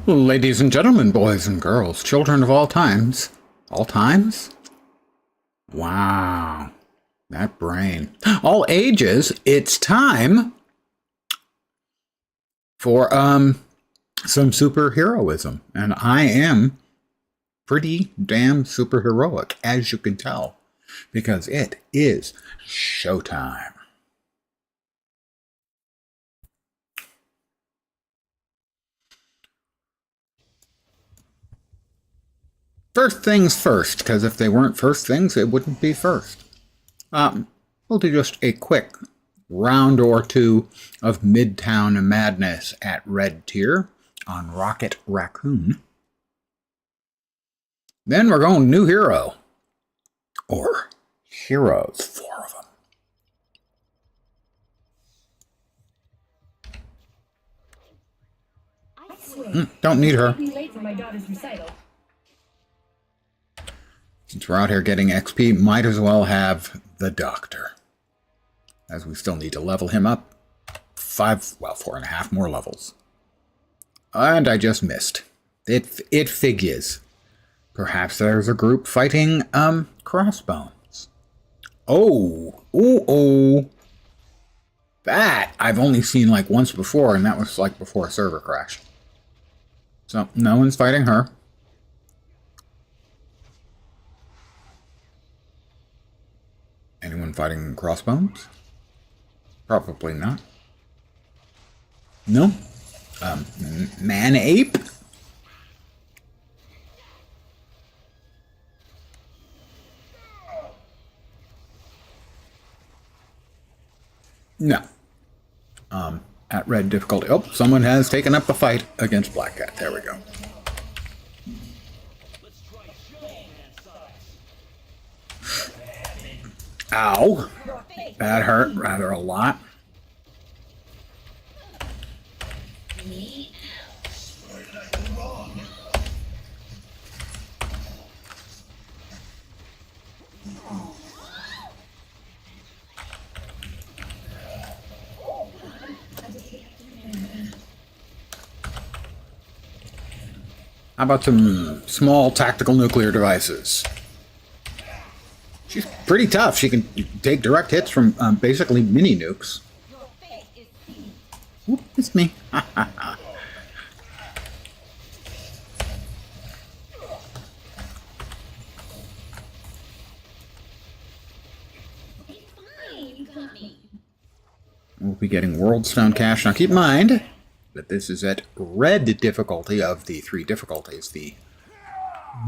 Ladies and gentlemen, boys and girls, children of all times. All times? Wow. That brain. All ages, it's time for some superheroism. And I am pretty damn superheroic, as you can tell, because it is showtime. First things first, because if they weren't first things, it wouldn't be first. We'll do just a quick round or two of Midtown Madness at Red Tier on Rocket Raccoon. Then we're going new hero. Or heroes, 4 of them. Don't need her. Since we're out here getting XP, might as well have the Doctor. As we still need to level him up 4.5 more levels. And I just missed. It figures. Perhaps there's a group fighting, crossbones. Oh. That I've only seen like once before, and that was like before a server crash. So, no one's fighting her. Anyone fighting crossbones? Probably not. No? Man-ape? No. At red difficulty. Oh, someone has taken up a fight against Black Cat. There we go. Ow. That hurt rather a lot. How about some small tactical nuclear devices? She's pretty tough. She can take direct hits from basically mini nukes. Oop, it's me. We'll be getting World Stone Cash. Now keep in mind that this is at red difficulty of the 3 difficulties. The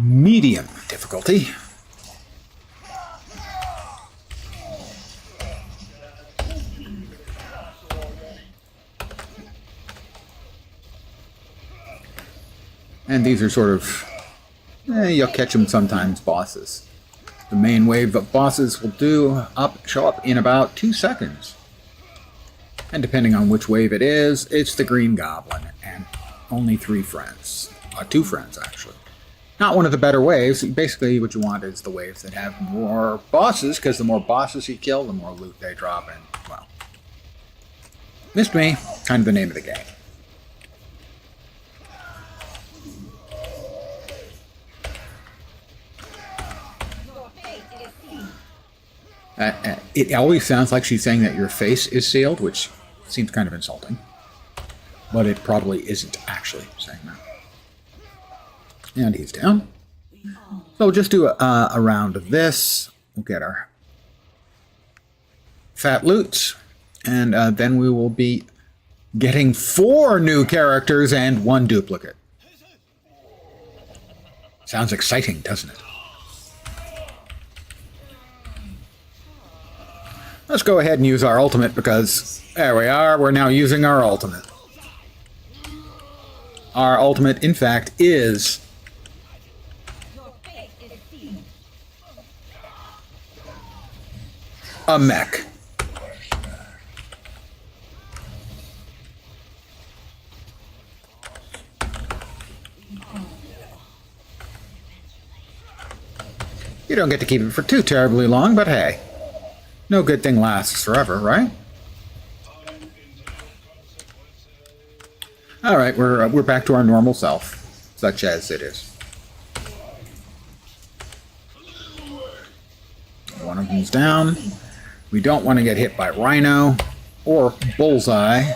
medium difficulty. And these are sort of, you'll catch them sometimes, bosses. The main wave of bosses will show up in about 2 seconds. And depending on which wave it is, it's the Green Goblin and only 3 friends. 2 friends, actually. Not one of the better waves. Basically, what you want is the waves that have more bosses, because the more bosses you kill, the more loot they drop, and, well, missed me. Kind of the name of the game. It always sounds like she's saying that your face is sealed, which seems kind of insulting. But it probably isn't actually saying that. And he's down. So we'll just do a round of this. We'll get our fat loot. And then we will be getting 4 new characters and 1 duplicate. Sounds exciting, doesn't it? Let's go ahead and use our ultimate because, there we are, we're now using our ultimate. Our ultimate, in fact, is a mech. You don't get to keep it for too terribly long, but hey. No good thing lasts forever, right? All right, we're back to our normal self, such as it is. One of them's down. We don't want to get hit by Rhino or Bullseye.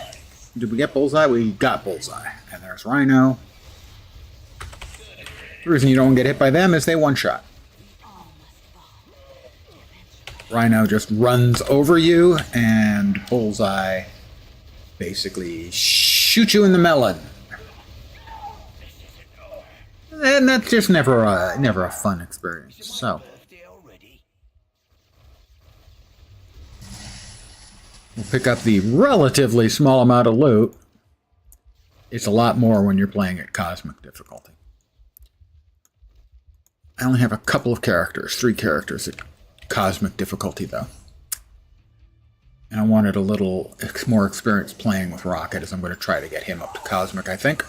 Did we get Bullseye? We got Bullseye. And there's Rhino. The reason you don't get hit by them is they one-shot. Rhino just runs over you, and Bullseye basically shoots you in the melon. And that's just never a fun experience. So we'll pick up the relatively small amount of loot. It's a lot more when you're playing at Cosmic difficulty. I only have a couple of characters, 3 characters at Cosmic difficulty, though. And I wanted a little more experience playing with Rocket, as I'm going to try to get him up to Cosmic, I think.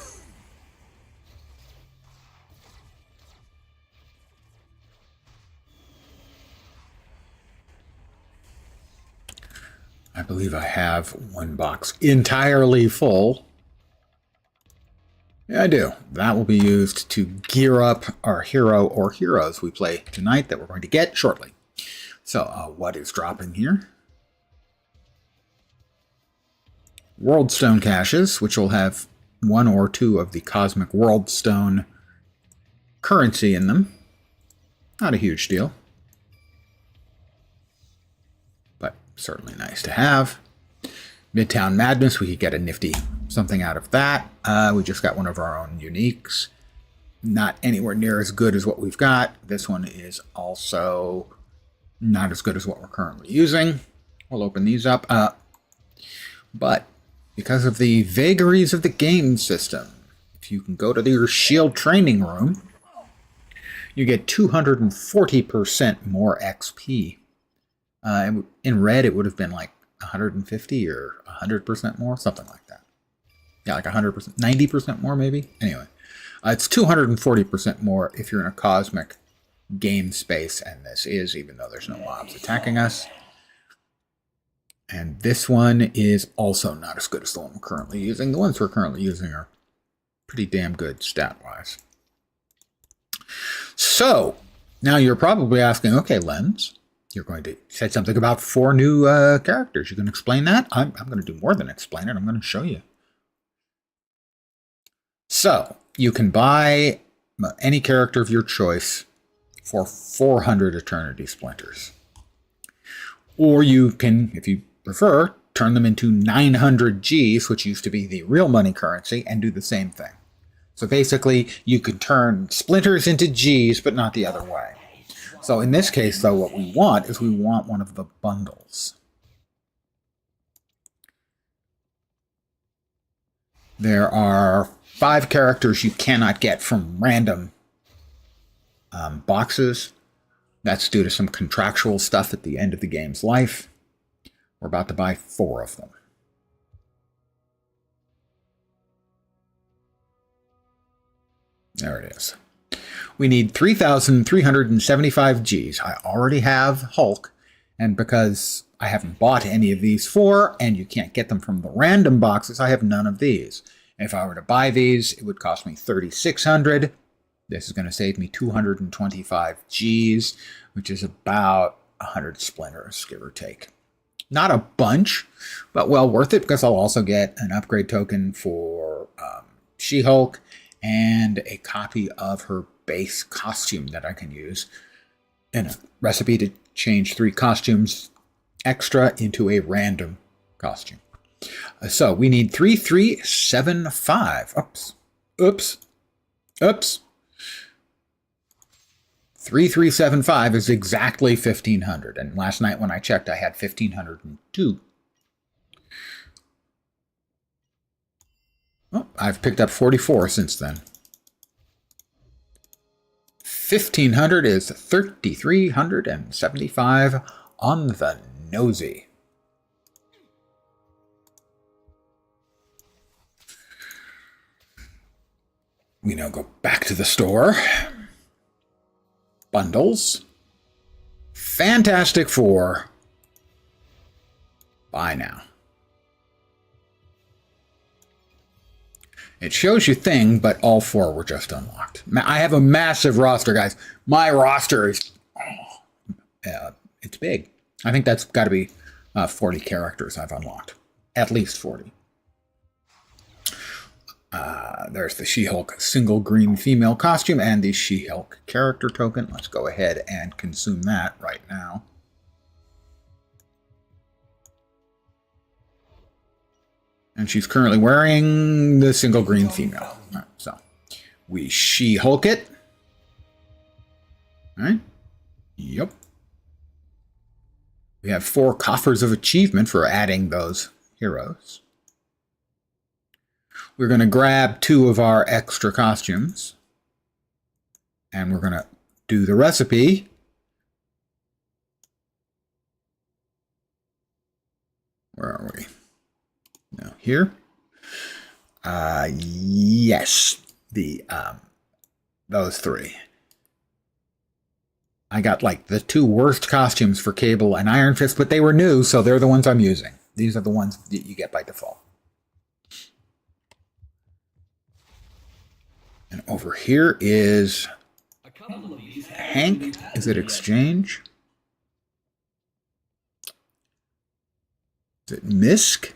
I believe I have one box entirely full. Yeah, I do. That will be used to gear up our hero or heroes we play tonight that we're going to get shortly. So, what is dropping here? World Stone caches, which will have 1 or 2 of the Cosmic World Stone currency in them. Not a huge deal, but certainly nice to have. Midtown Madness, we could get a nifty something out of that. We just got one of our own uniques. Not anywhere near as good as what we've got. This one is also not as good as what we're currently using. We'll open these up. But because of the vagaries of the game system, if you can go to your shield training room, you get 240% more XP. In red, it would have been like 150 or 100% more, something like that. Yeah, like 100%, 90% more maybe. Anyway, it's 240% more if you're in a Cosmic game space, and this is, even though there's no mobs attacking us. And this one is also not as good as the one we're currently using. The ones we're currently using are pretty damn good stat-wise. So, now you're probably asking, okay, Lens, you're going to say something about 4 new characters. You can explain that? I'm going to do more than explain it. I'm going to show you. So, you can buy any character of your choice for 400 Eternity Splinters. Or you can, if you prefer, turn them into 900 Gs, which used to be the real money currency, and do the same thing. So basically, you can turn splinters into Gs, but not the other way. So in this case, though, what we want is we want one of the bundles. There are 5 characters you cannot get from random boxes. That's due to some contractual stuff at the end of the game's life. We're about to buy 4 of them. There it is. We need 3,375 Gs. I already have Hulk, and because I haven't bought any of these 4, and you can't get them from the random boxes, I have none of these. If I were to buy these, it would cost me 3,600. This is going to save me 225 Gs, which is about 100 splinters, give or take. Not a bunch, but well worth it, because I'll also get an upgrade token for She-Hulk and a copy of her base costume that I can use in a recipe to change 3 costumes extra into a random costume. So we need 3,375. Oops. 3,375 is exactly 1,500. And last night when I checked, I had 1,502. Oh, I've picked up 44 since then. 1,500 is 3,375 on the nosy. We now go back to the store. Bundles. Fantastic Four. Buy now. It shows you thing, but all 4 were just unlocked. I have a massive roster, guys. My roster is, it's big. I think that's got to be 40 characters I've unlocked. At least 40. There's the She-Hulk single green female costume and the She-Hulk character token. Let's go ahead and consume that right now. And she's currently wearing the single green female. All right, so we She-Hulk it. All right. Yep. We have 4 coffers of achievement for adding those heroes. We're going to grab 2 of our extra costumes. And we're going to do the recipe. Where are we? No, here. Yes. Those 3. I got like the 2 worst costumes for Cable and Iron Fist, but they were new, so they're the ones I'm using. These are the ones that you get by default. And over here is Hank. Is it Exchange? Is it Misk?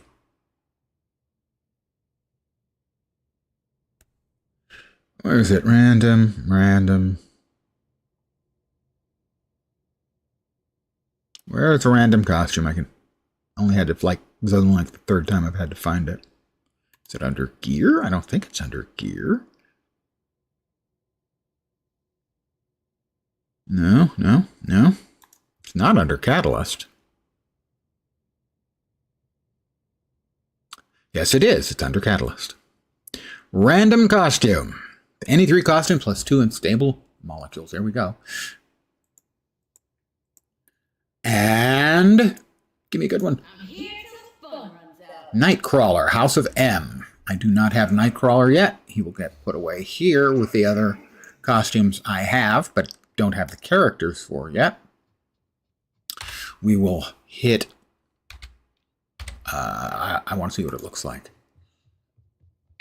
Where is it? Random. Where is the random costume? I only had to, like, this is only like the 3rd time I've had to find it. Is it under gear? I don't think it's under gear. No. It's not under Catalyst. Yes, it is. It's under Catalyst. Random costume. Any 3 costumes plus 2 unstable molecules. There we go. And give me a good one. Nightcrawler, House of M. I do not have Nightcrawler yet. He will get put away here with the other costumes I have, but don't have the characters for yet. We will hit... I want to see what it looks like.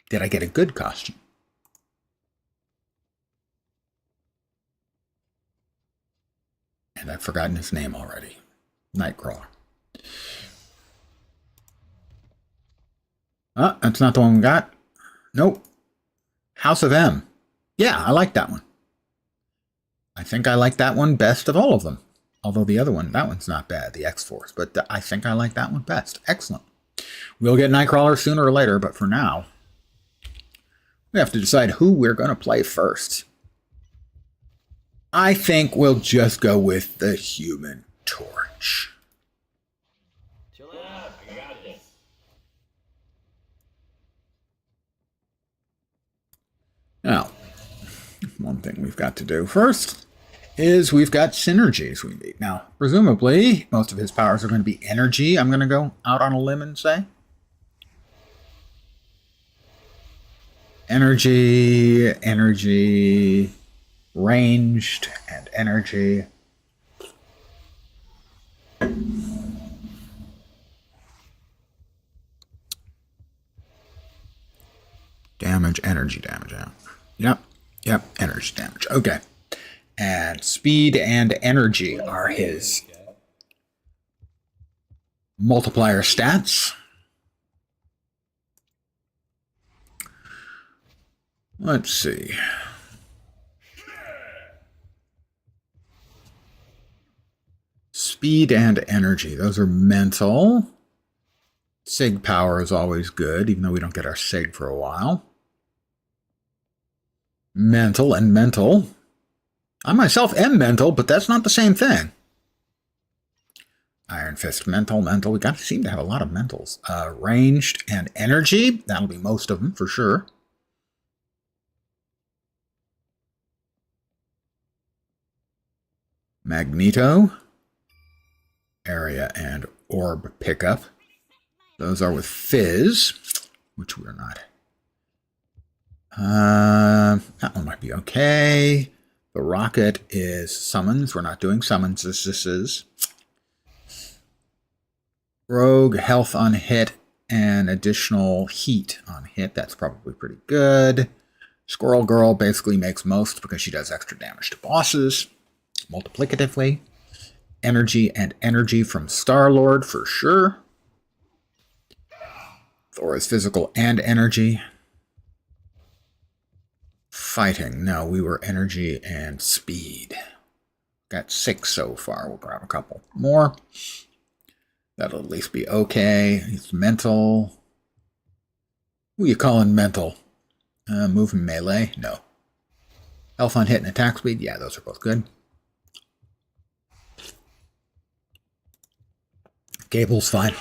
Did I get a good costume? And I've forgotten his name already. Nightcrawler. That's not the one we got. Nope. House of M. Yeah, I like that one. I think I like that one best of all of them. Although the other one, that one's not bad, the X-Force. But I think I like that one best. Excellent. We'll get Nightcrawler sooner or later, but for now, we have to decide who we're going to play first. I think we'll just go with the Human Torch. Chill out, I got this. Now, one thing we've got to do first is we've got synergies we need. Now, presumably, most of his powers are going to be energy. I'm going to go out on a limb and say. Energy, ranged, and energy. Energy damage. Yep, energy damage. Okay. And speed and energy are his multiplier stats. Let's see. Speed and energy, those are mental. Sig power is always good, even though we don't get our Sig for a while. Mental and mental. I myself am mental, but that's not the same thing. Iron Fist, mental. We got to seem to have a lot of mentals. Ranged and energy, that'll be most of them for sure. Magneto. Area and orb pickup. Those are with Fizz, which we're not. That one might be okay. The rocket is summons. We're not doing summons. This is Rogue, health on hit, and additional heat on hit. That's probably pretty good. Squirrel Girl basically makes most because she does extra damage to bosses multiplicatively. Energy and energy from Star-Lord for sure. Thor is physical and energy. Fighting. No, we were energy and speed. Got 6 so far. We'll grab a couple more. That'll at least be okay. It's mental. Who you calling mental? Move and melee? No. Health on hit and attack speed? Yeah, those are both good. Gable's fine.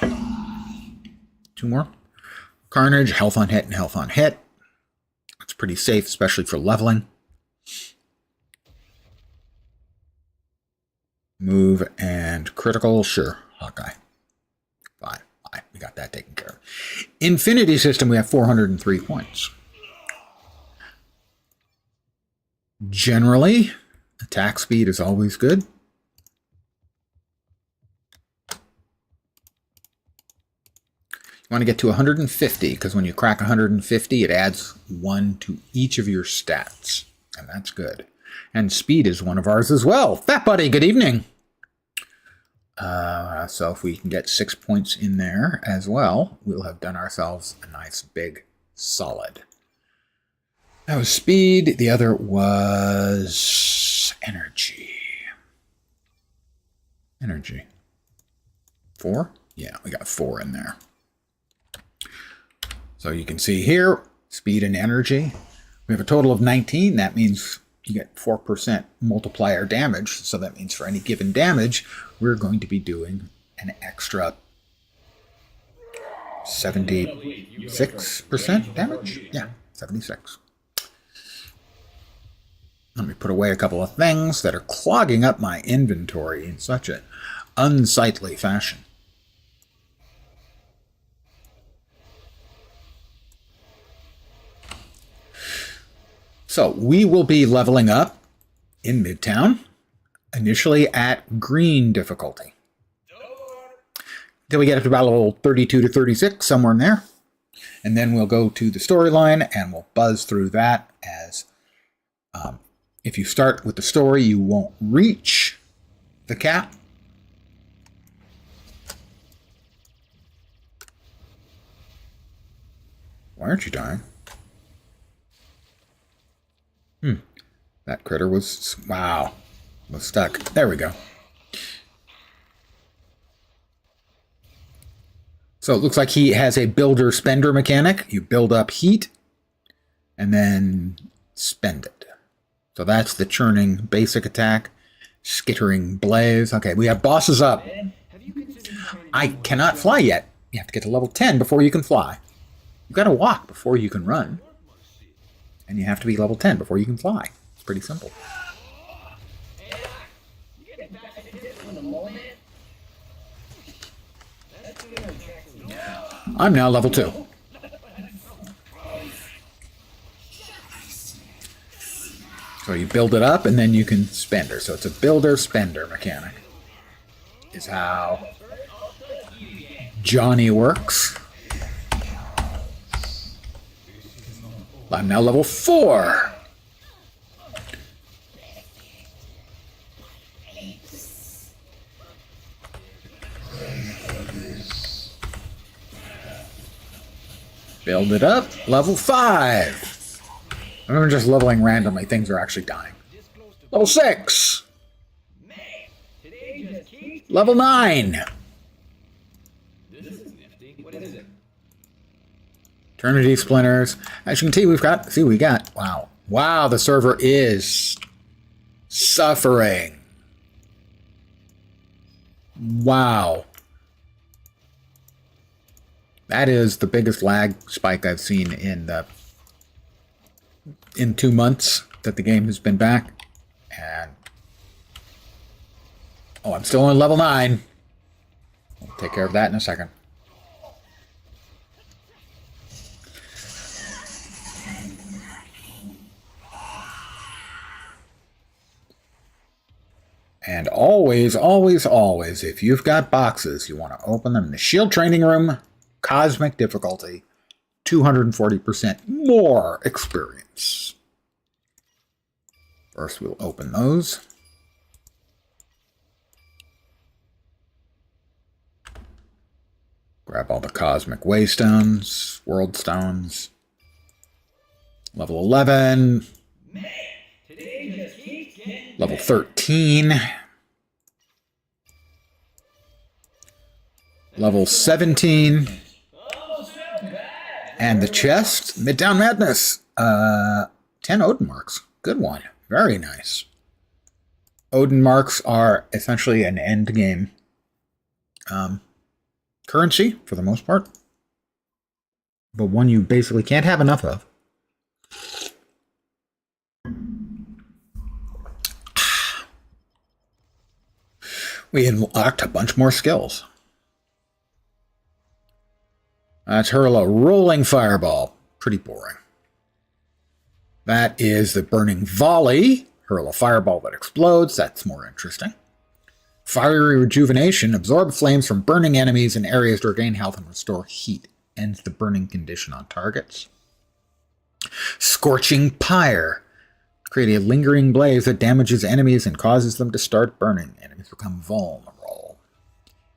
2 more. Carnage, health on hit and health on hit. It's pretty safe, especially for leveling. Move and critical, sure. Hawkeye. Fine. We got that taken care of. Infinity System, we have 403 points. Generally, attack speed is always good. You want to get to 150, because when you crack 150, it adds 1 to each of your stats. And that's good. And speed is one of ours as well. Fat Buddy, good evening. So if we can get 6 points in there as well, we'll have done ourselves a nice big solid. That was speed. The other was energy. Energy. 4? Yeah, we got 4 in there. So you can see here, speed and energy. We have a total of 19. That means you get 4% multiplier damage. So that means for any given damage, we're going to be doing an extra 76% damage? Yeah, 76. Let me put away a couple of things that are clogging up my inventory in such an unsightly fashion. So we will be leveling up in Midtown, initially at green difficulty. Till we get up to about level 32 to 36, somewhere in there. And then we'll go to the storyline and we'll buzz through that as if you start with the story, you won't reach the cap. Why aren't you dying? That critter was, wow, was stuck. There we go. So it looks like he has a builder-spender mechanic. You build up heat and then spend it. So that's the churning basic attack. Skittering blaze. Okay, we have bosses up. I cannot fly yet. You have to get to level 10 before you can fly. You've got to walk before you can run. And you have to be level 10 before you can fly. It's pretty simple. I'm now level 2. So you build it up and then you can spend her. So it's a builder-spender mechanic. Is how Johnny works. I'm now level 4. Build it up. Level 5. I'm just leveling randomly. Things are actually dying. Level 6. Level 9. Eternity Splinters. As you can see, we got, wow. Wow, the server is suffering. Wow. That is the biggest lag spike I've seen in 2 months that the game has been back. And oh, I'm still on level 9. We'll take care of that in a second. And always, always, always, if you've got boxes, you want to open them in the shield training room Cosmic difficulty, 240% more experience. First, we'll open those. Grab all the Cosmic Waystones, World Stones. Level 11. Man, today just keeps getting Level 13. Level 17. And the chest, Midtown Madness. 10 Odin Marks. Good one. Very nice. Odin Marks are essentially an end game currency, for the most part. But one you basically can't have enough of. We unlocked a bunch more skills. Let's hurl a rolling fireball. Pretty boring. That is the burning volley. Hurl a fireball that explodes. That's more interesting. Fiery rejuvenation. Absorb flames from burning enemies in areas to regain health and restore heat. Ends the burning condition on targets. Scorching pyre. Create a lingering blaze that damages enemies and causes them to start burning. Enemies become vulnerable.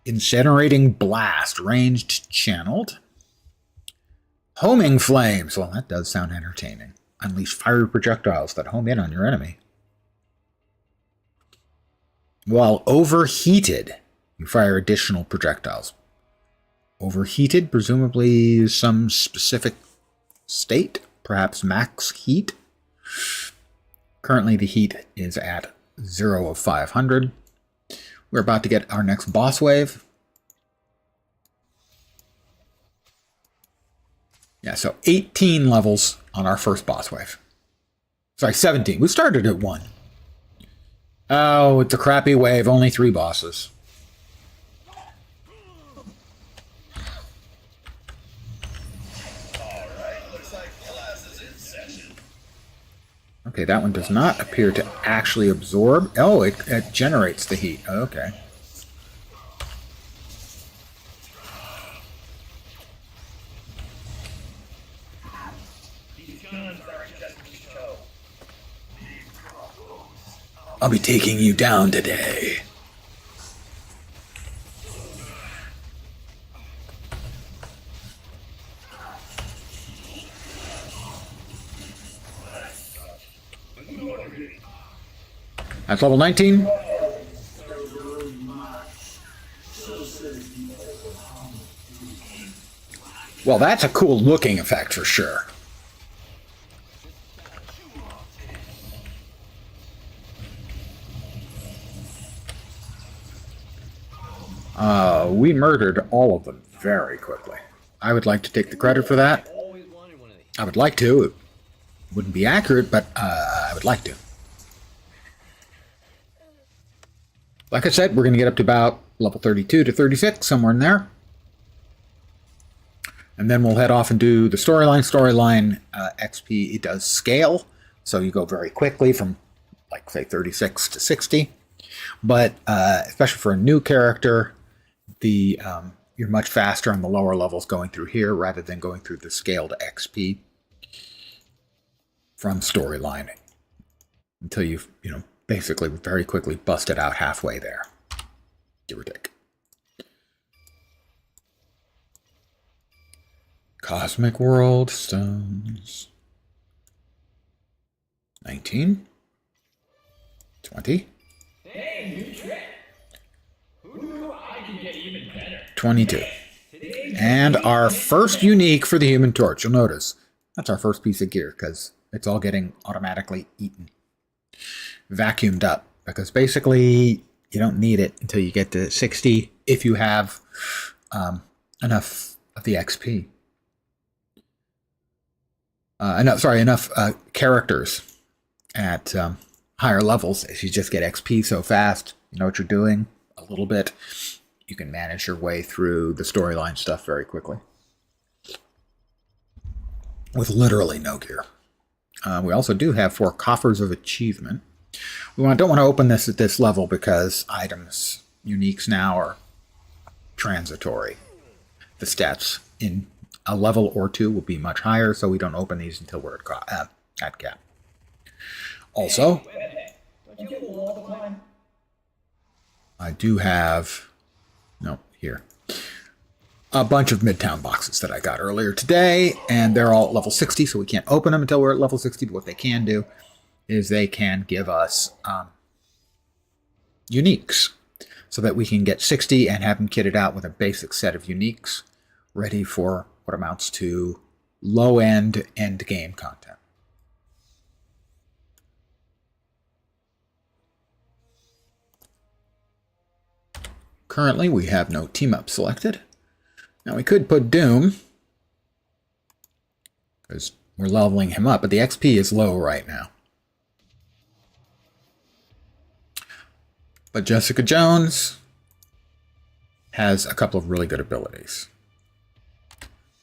Incinerating blast. Ranged channeled. Homing flames. Well, that does sound entertaining. Unleash fiery projectiles that home in on your enemy. While overheated, you fire additional projectiles. Overheated, presumably some specific state, perhaps max heat. Currently the heat is at 0 of 500. We're about to get our next boss wave. Yeah, so 18 levels on our first boss wave. Sorry, 17. We started at 1. Oh, it's a crappy wave. Only 3 bosses. Okay, that one does not appear to actually absorb. Oh, it generates the heat. Okay. I'll be taking you down today. That's level 19. Well, that's a cool looking effect for sure. We murdered all of them very quickly. I would like to take the credit for that. I would like to. It wouldn't be accurate, but I would like to. Like I said, we're going to get up to about level 32 to 36, somewhere in there. And then we'll head off and do the storyline. Storyline XP, it does scale. So you go very quickly from, like, say, 36 to 60. But especially for a new character, you're much faster on the lower levels going through here rather than going through the scaled XP from storyline until you've, basically very quickly busted out halfway there, give or take. Cosmic World Stones. 19. 20. Hey, new trick. Who knew I could get even better? 22. And our first unique for the Human Torch. You'll notice that's our first piece of gear because it's all getting automatically eaten. Vacuumed up. Because basically you don't need it until you get to 60 if you have enough of the XP. Enough characters at higher levels. If you just get XP so fast, you know what you're doing a little bit, you can manage your way through the storyline stuff very quickly. With literally no gear. We also do have 4 coffers of achievement. We don't want to open this at this level because items, uniques now, are transitory. the stats in a level or two will be much higher, so we don't open these until we're at cap. Also, Don't you fool all the time? I do have, no, here, a bunch of Midtown boxes that I got earlier today, and they're all at level 60, so we can't open them until we're at level 60, but what they can do is they can give us uniques, so that we can get 60 and have them kitted out with a basic set of uniques ready for what amounts to low-end end-game content. Currently, we have no team-up selected. Now, we could put Doom, because we're leveling him up, but the XP is low right now. But Jessica Jones has a couple of really good abilities.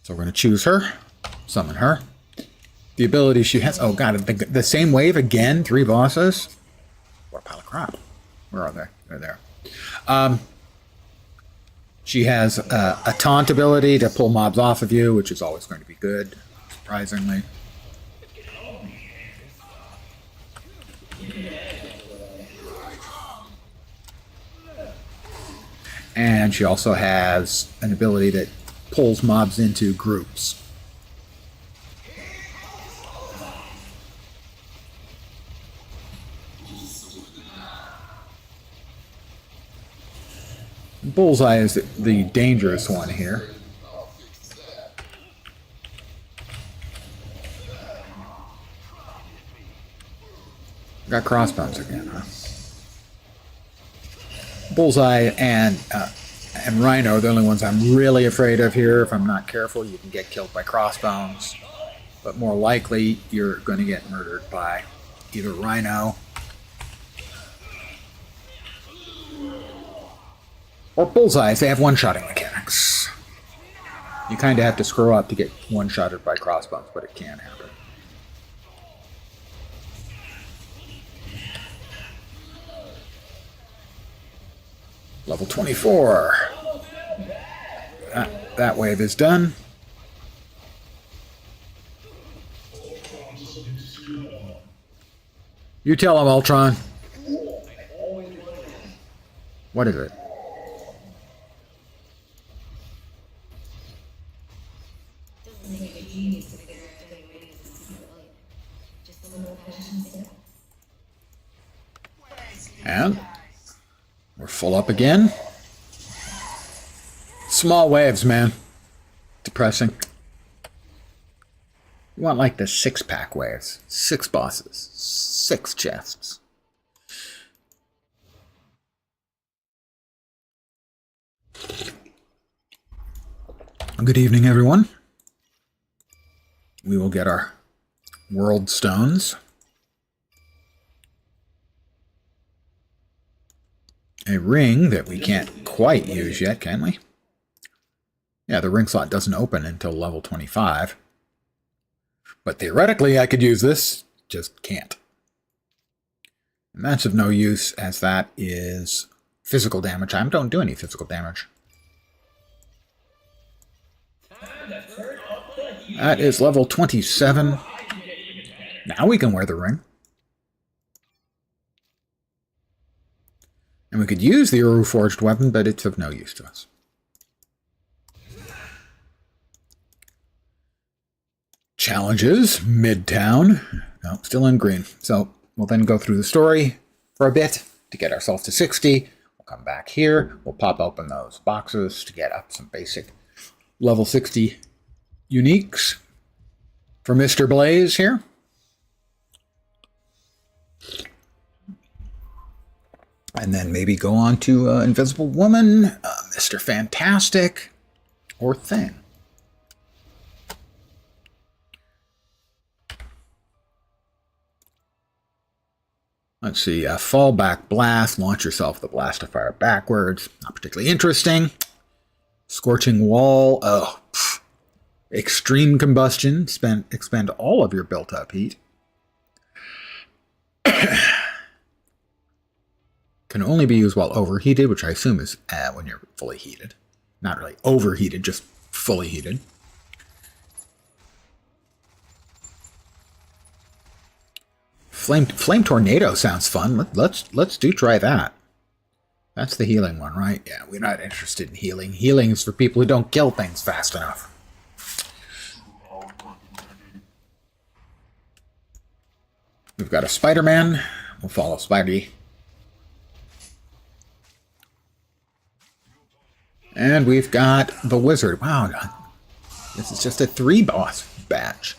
So we're going to choose her, summon her. The ability she has, oh god, the same wave again, 3 bosses. What a pile of crap. Where are they? They're there. She has a taunt ability to pull mobs off of you, which is always going to be good, surprisingly. And she also has an ability that pulls mobs into groups. Bullseye is the dangerous one here. Got crossbones again, huh? Bullseye and Rhino are the only ones I'm really afraid of here. If I'm not careful, you can get killed by crossbones. But more likely, you're going to get murdered by either Rhino or Bullseyes. They have one-shotting mechanics. You kind of have to screw up to get one-shotted by crossbones, but it can happen. Level 24. That wave is done. You tell him, Ultron. What is it? And we're full up again. Small waves, man. Depressing. You want like the 6-pack waves. 6 bosses. 6 chests. Good evening, everyone. We will get our world stones. A ring that we can't quite use yet, can we? Yeah, the ring slot doesn't open until level 25. But theoretically, I could use this, just can't. And that's of no use, as that is physical damage. I don't do any physical damage. That is level 27. Now we can wear the ring. And we could use the Uru Forged weapon, but it's of no use to us. Challenges, Midtown. No, still in green. So we'll then go through the story for a bit to get ourselves to 60. We'll come back here. We'll pop open those boxes to get up some basic level 60 uniques for Mr. Blaze here. And then maybe go on to Invisible Woman, Mr. Fantastic, or Thing. Let's see, Fallback Blast, launch yourself with a blast of fire backwards. Not particularly interesting. Scorching Wall, oh, pff. Extreme Combustion, expend all of your built-up heat. Can only be used while overheated, which I assume is when you're fully heated. Not really overheated, just fully heated. Flame tornado sounds fun. Let's try that. That's the healing one, right? Yeah, we're not interested in healing. Healing is for people who don't kill things fast enough. We've got a Spider-Man. We'll follow Spidey. And we've got the Wizard. Wow, this is just a 3-boss batch.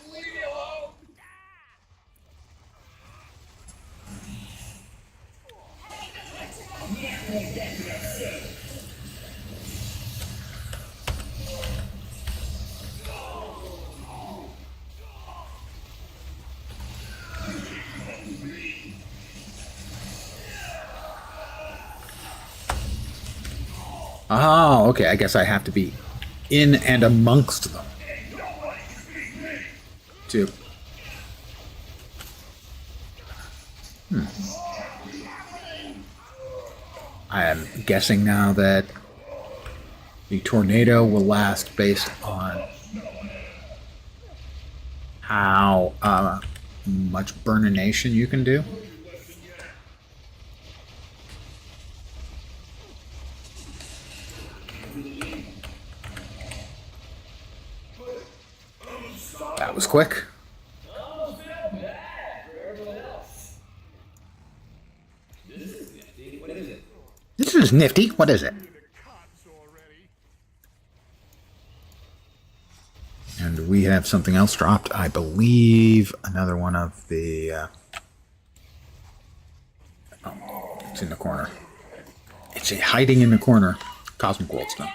Oh, okay. I guess I have to be in and amongst them. Too. I am guessing now that the tornado will last based on how much burnination you can do. That was quick. This is nifty. What is it? And we have something else dropped. I believe another one of the... oh, it's in the corner. It's hiding in the corner. Cosmic Goldstone.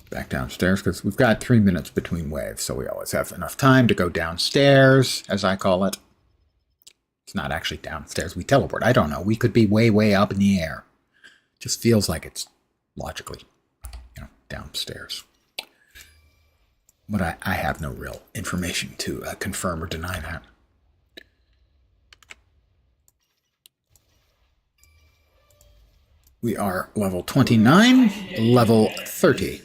Back downstairs, because we've got 3 minutes between waves, so we always have enough time to go downstairs, as I call it. It's not actually downstairs. We teleport. I don't know. We could be way, way up in the air. Just feels like it's logically, downstairs. But I have no real information to confirm or deny that. We are level 29, level 30.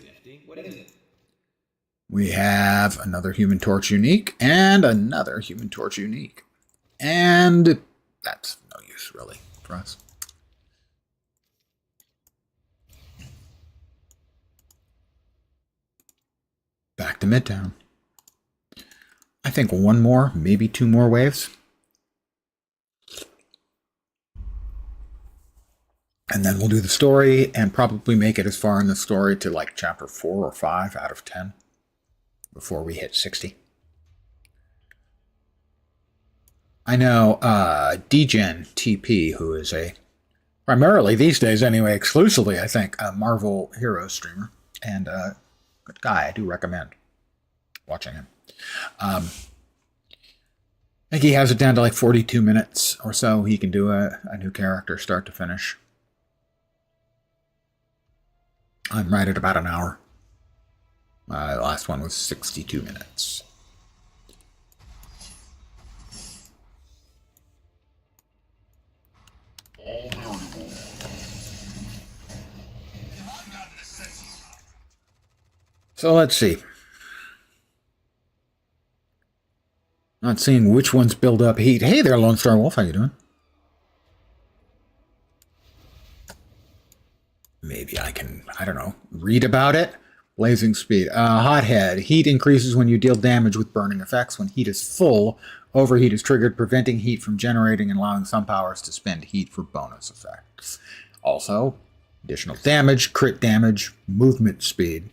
We have another Human Torch unique and another Human Torch unique. And that's no use, really, for us. Back to Midtown. I think one more, maybe 2 more waves. And then we'll do the story and probably make it as far in the story to like chapter 4 or 5 out of 10 before we hit 60. I know DGen TP, who is a primarily these days anyway, exclusively, I think, a Marvel Hero streamer and a good guy. I do recommend watching him. I think he has it down to like 42 minutes or so. He can do a new character start to finish. I'm right at about an hour. The last one was 62 minutes. So let's see. Not seeing which ones build up heat. Hey there, Lone Star Wolf. How you doing? Maybe I can, I don't know, read about it. Blazing speed. Hothead. Heat increases when you deal damage with burning effects. When heat is full, overheat is triggered, preventing heat from generating and allowing some powers to spend heat for bonus effects. Also, additional damage, crit damage, movement speed.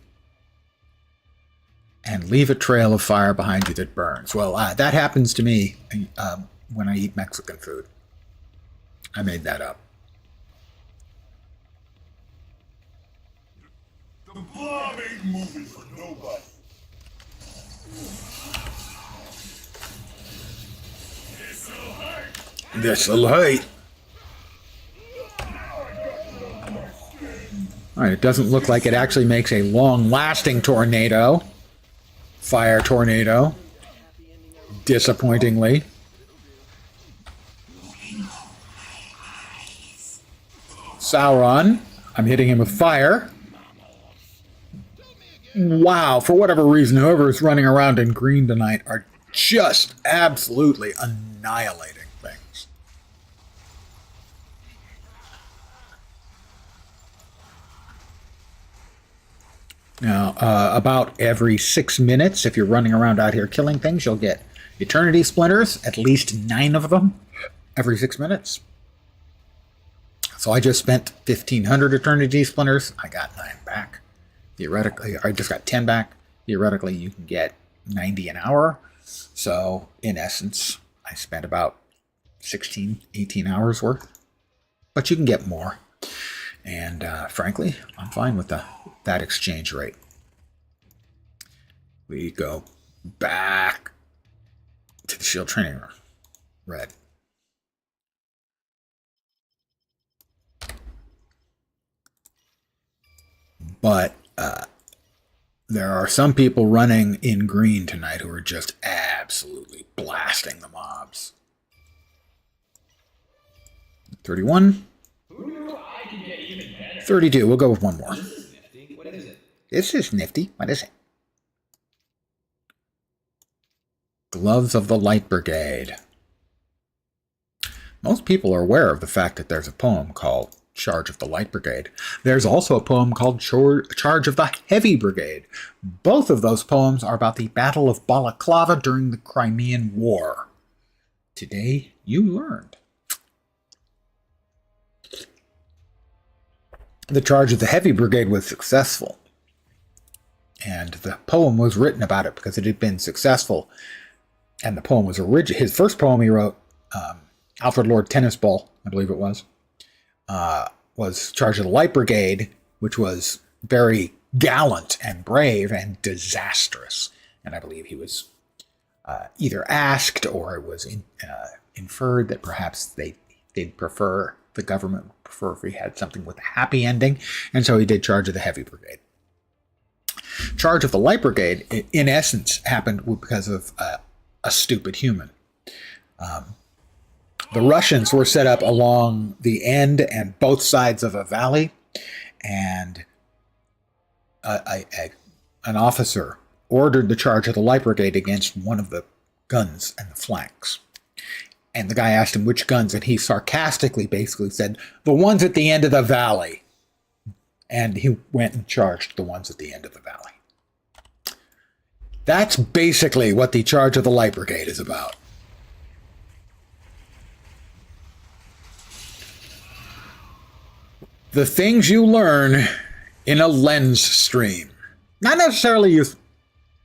And leave a trail of fire behind you that burns. Well, that happens to me when I eat Mexican food. I made that up. The blob ain't moving for nobody. This'll hurt. Alright, it doesn't look like it actually makes a long-lasting tornado. Fire tornado. Disappointingly. Sauron. I'm hitting him with fire. Wow, for whatever reason, whoever's running around in green tonight are just absolutely annihilating things. Now, about every 6 minutes, if you're running around out here killing things, you'll get Eternity Splinters, at least 9 of them, every 6 minutes. So I just spent 1,500 Eternity Splinters. I got 9 back. Theoretically, I just got 10 back. Theoretically, you can get 90 an hour. So, in essence, I spent about 16, 18 hours worth. But you can get more. And frankly, I'm fine with that exchange rate. We go back to the shield training room. Red. But there are some people running in green tonight who are just absolutely blasting the mobs. 31. 32. We'll go with one more. What is it? This is nifty. What is it? Gloves of the Light Brigade. Most people are aware of the fact that there's a poem called Charge of the Light Brigade. There's also a poem called Charge of the Heavy Brigade. Both of those poems are about the Battle of Balaclava during the Crimean War. Today, you learned. The Charge of the Heavy Brigade was successful. And the poem was written about it because it had been successful. And the poem was his first poem he wrote, Alfred Lord Tennisball, I believe it was Charge of the Light Brigade, which was very gallant and brave and disastrous. And I believe he was either asked or it was inferred that perhaps they'd prefer, the government would prefer if he had something with a happy ending. And so he did Charge of the Heavy Brigade. Charge of the Light Brigade, in essence, happened because of a stupid human. The Russians were set up along the end and both sides of a valley, and an officer ordered the Charge of the Light Brigade against one of the guns and the flanks. And the guy asked him which guns, and he sarcastically basically said, the ones at the end of the valley. And he went and charged the ones at the end of the valley. That's basically what the Charge of the Light Brigade is about. The things you learn in a lens stream. Not necessarily useful.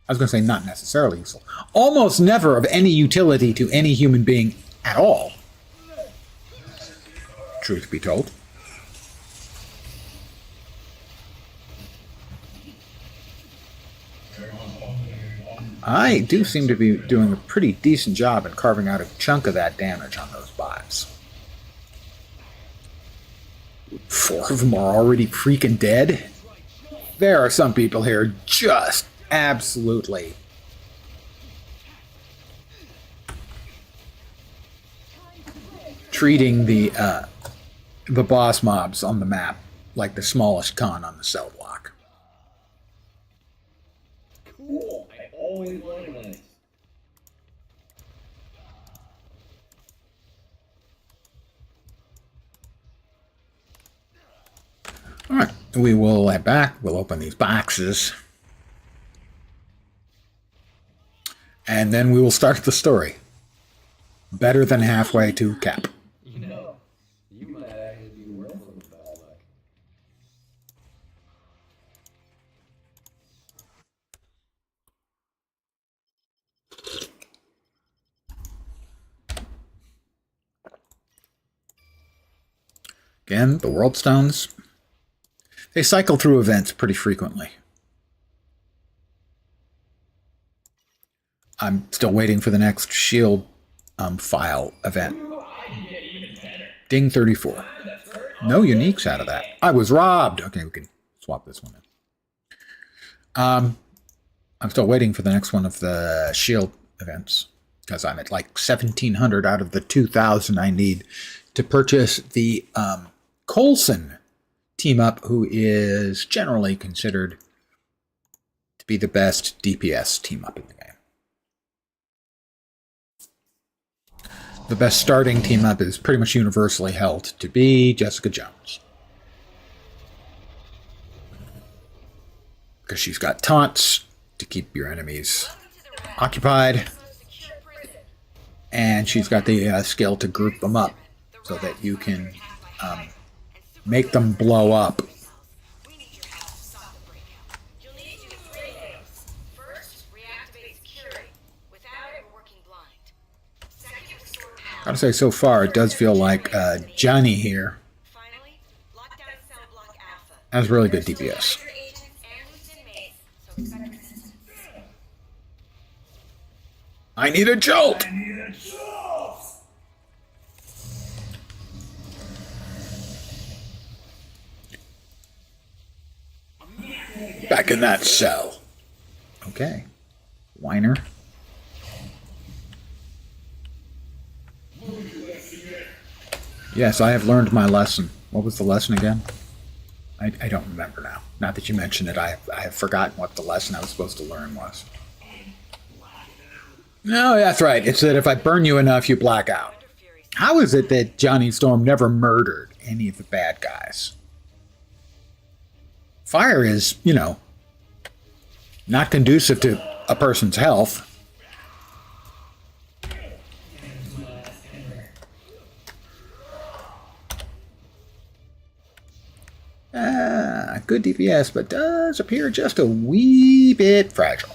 I was going to say not necessarily useful. Almost never of any utility to any human being at all. Truth be told. I do seem to be doing a pretty decent job in carving out a chunk of that damage on those bots. 4 of them are already freaking dead. There are some people here just absolutely treating the boss mobs on the map like the smallest con on the cell block. Cool. I always wanted one. All right, we will head back. We'll open these boxes. And then we will start the story. Better than halfway to cap. You know, you might actually be worth some ballback. Again, the World Stones. They cycle through events pretty frequently. I'm still waiting for the next shield file event. Ding 34. No uniques out of that. I was robbed. Okay, we can swap this one in. I'm still waiting for the next one of the shield events because I'm at like 1,700 out of the 2,000 I need to purchase the Coulson team up, who is generally considered to be the best DPS team up in the game. The best starting team up is pretty much universally held to be Jessica Jones. Because she's got taunts to keep your enemies occupied. And she's got the skill to group them up so that you can make them blow up. Gotta say, so far, it does feel like Johnny here has really good DPS. I need a jolt! Back in that cell. Okay. Whiner. Yes, I have learned my lesson. What was the lesson again? I don't remember now. Not that you mentioned it, I have forgotten what the lesson I was supposed to learn was. No, that's right. It's that if I burn you enough, you black out. How is it that Johnny Storm never murdered any of the bad guys? Fire is, you know, not conducive to a person's health. Good DPS, but does appear just a wee bit fragile.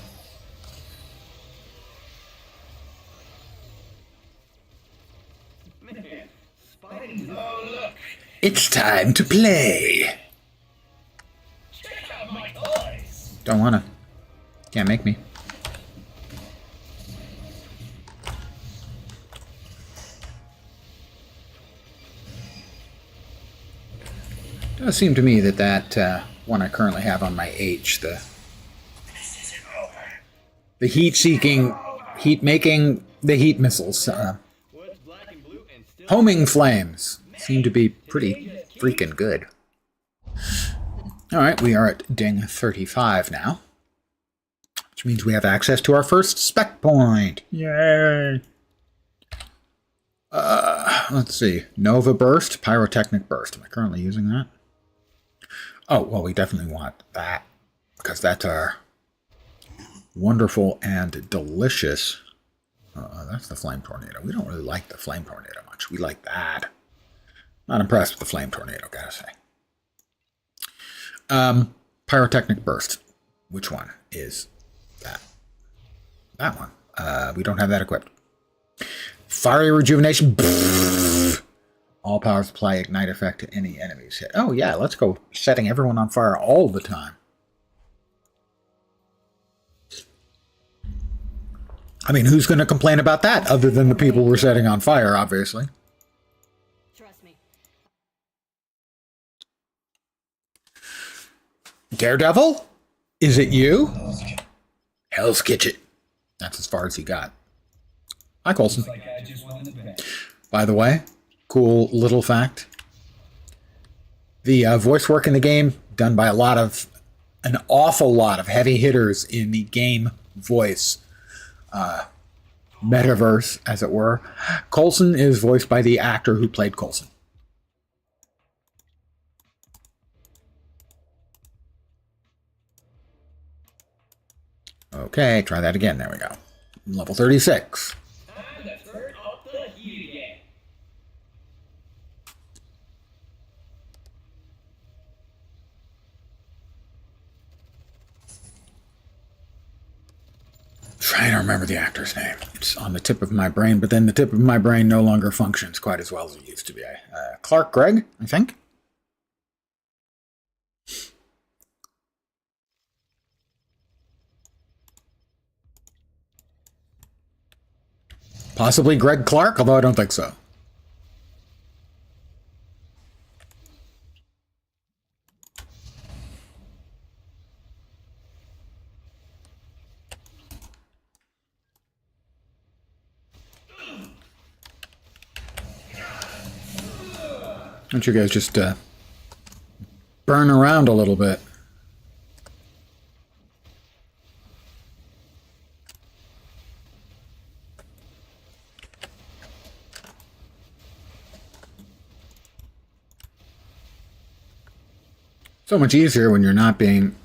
It's time to play. Don't wanna. Can't make me. It does seem to me that that one I currently have on my H, the heat-seeking, heat-making, the heat missiles, homing flames, seem to be pretty freaking good. Alright, we are at ding 35 now, which means we have access to our first spec point. Yay! Let's see. Nova Burst, Pyrotechnic Burst. Am I currently using that? Oh, well, we definitely want that, because that's our wonderful and delicious... that's the Flame Tornado. We don't really like the Flame Tornado much. We like that. Not impressed with the Flame Tornado, gotta say. Pyrotechnic Burst. Which one is that? That one. We don't have that equipped. Fiery Rejuvenation. All power supply ignite effect to any enemies hit. Oh yeah, let's go setting everyone on fire all the time. I mean, who's going to complain about that other than the people we're setting on fire, obviously? Trust me. Daredevil? Is it you? Hell's Kitchen. That's as far as he got. Hi, Coulson. By the way, cool little fact. The voice work in the game done by an awful lot of heavy hitters in the game voice metaverse, as it were. Coulson is voiced by the actor who played Coulson. Okay, try that again. There we go. Level 36. Trying to remember the actor's name. It's on the tip of my brain, but then the tip of my brain no longer functions quite as well as it used to be. Clark Gregg, I think? Possibly Greg Clark, although I don't think so. don't you guys just burn around a little bit? So much easier when you're not being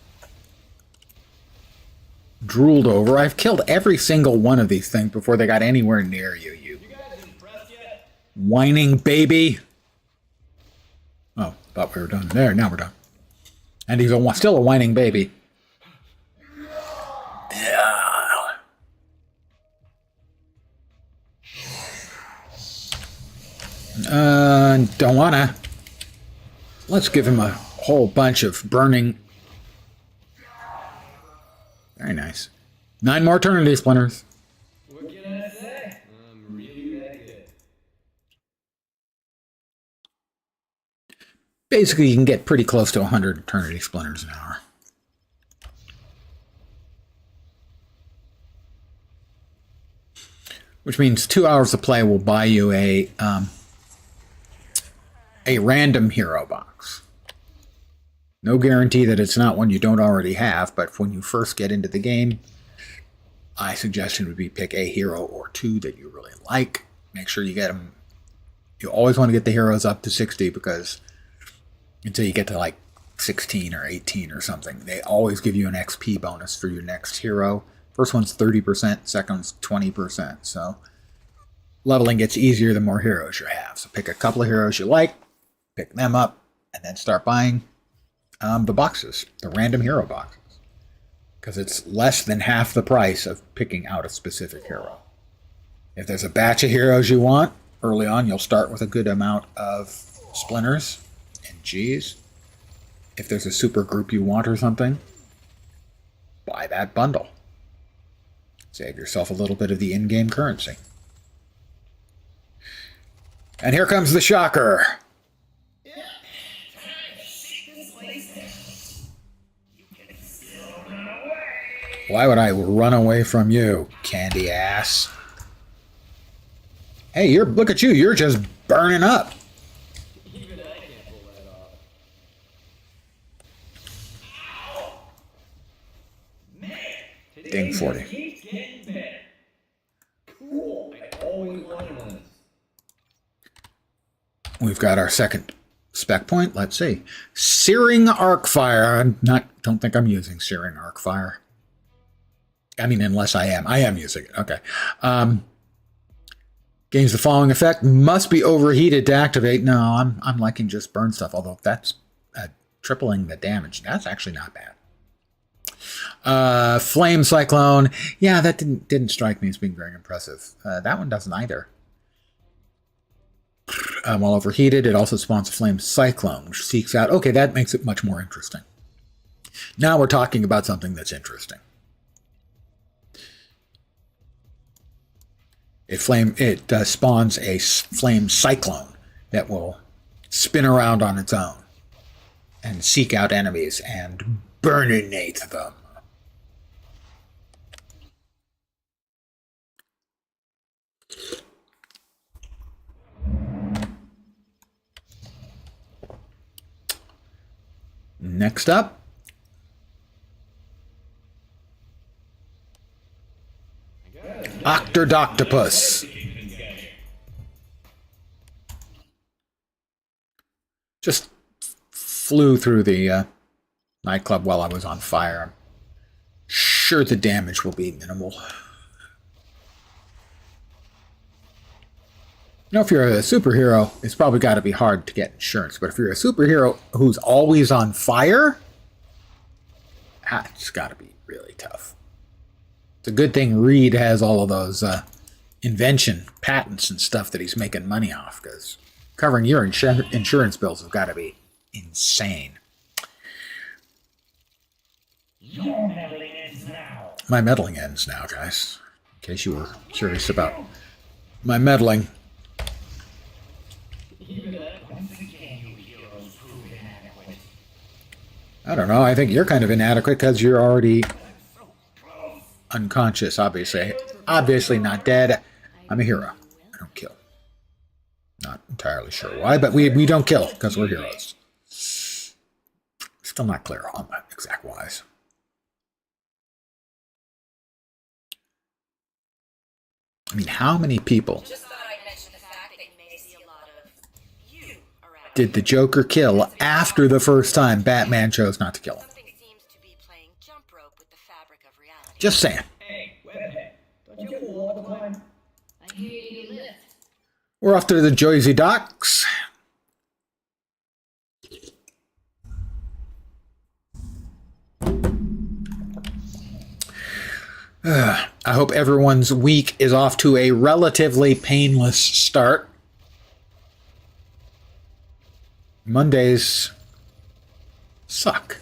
drooled over. I've killed every single one of these things before they got anywhere near you, you guys impressed yet? whining baby. Oh, thought we were done. There, now we're done. And he's still a whining baby. Don't wanna. Let's give him a whole bunch of burning. Very nice. 9 more eternity splinters. What can I say? I'm really that good. Basically, you can get pretty close to 100 eternity splinters an hour. Which means 2 hours of play will buy you a random hero box. No guarantee that it's not one you don't already have, but when you first get into the game, my suggestion would be pick a hero or two that you really like. Make sure you get them. You always want to get the heroes up to 60 because until you get to like 16 or 18 or something, they always give you an XP bonus for your next hero. First one's 30%, second one's 20%. So leveling gets easier the more heroes you have. So pick a couple of heroes you like, pick them up, and then start buying the boxes, the random hero boxes. Because it's less than half the price of picking out a specific hero. If there's a batch of heroes you want, early on you'll start with a good amount of splinters and G's. If there's a super group you want or something, buy that bundle. Save yourself a little bit of the in-game currency. And here comes the shocker. Why would I run away from you, candy ass? Hey, look at you. You're just burning up. Even I can't pull that off. Man, Ding 40. keeps getting better. Cool. I always wanted one. We've got our second spec point. Let's see. Searing arc fire. Don't think I'm using searing arc fire. I mean, unless I am. I am using it. Okay. Gains the following effect. Must be overheated to activate. No, I'm liking just burn stuff. Although that's tripling the damage. That's actually not bad. Flame cyclone. Yeah, that didn't strike me as being very impressive. That one doesn't either. While overheated, it also spawns a flame cyclone, which seeks out. Okay, that makes it much more interesting. Now we're talking about something that's interesting. It spawns a flame cyclone that will spin around on its own and seek out enemies and burninate them. Next up, Octodoctopus. Just flew through the nightclub while I was on fire. I'm sure the damage will be minimal. You know, if you're a superhero, it's probably got to be hard to get insurance. But if you're a superhero who's always on fire, it's got to be really tough. It's a good thing Reed has all of those invention patents and stuff that he's making money off, because covering your insurance bills have got to be insane. Your meddling ends now. My meddling ends now, guys. In case you were curious about my meddling. I don't know. I think you're kind of inadequate because you're already unconscious, obviously. Obviously not dead. I'm a hero. I don't kill. Not entirely sure why, but we don't kill because we're heroes. Still not clear on the exact whys. I mean, how many people did the Joker kill after the first time Batman chose not to kill him? Just saying. Hey, Webhead, don't you fool all the time? I hear you lift. We're off to the Jersey docks. I hope everyone's week is off to a relatively painless start. Mondays suck.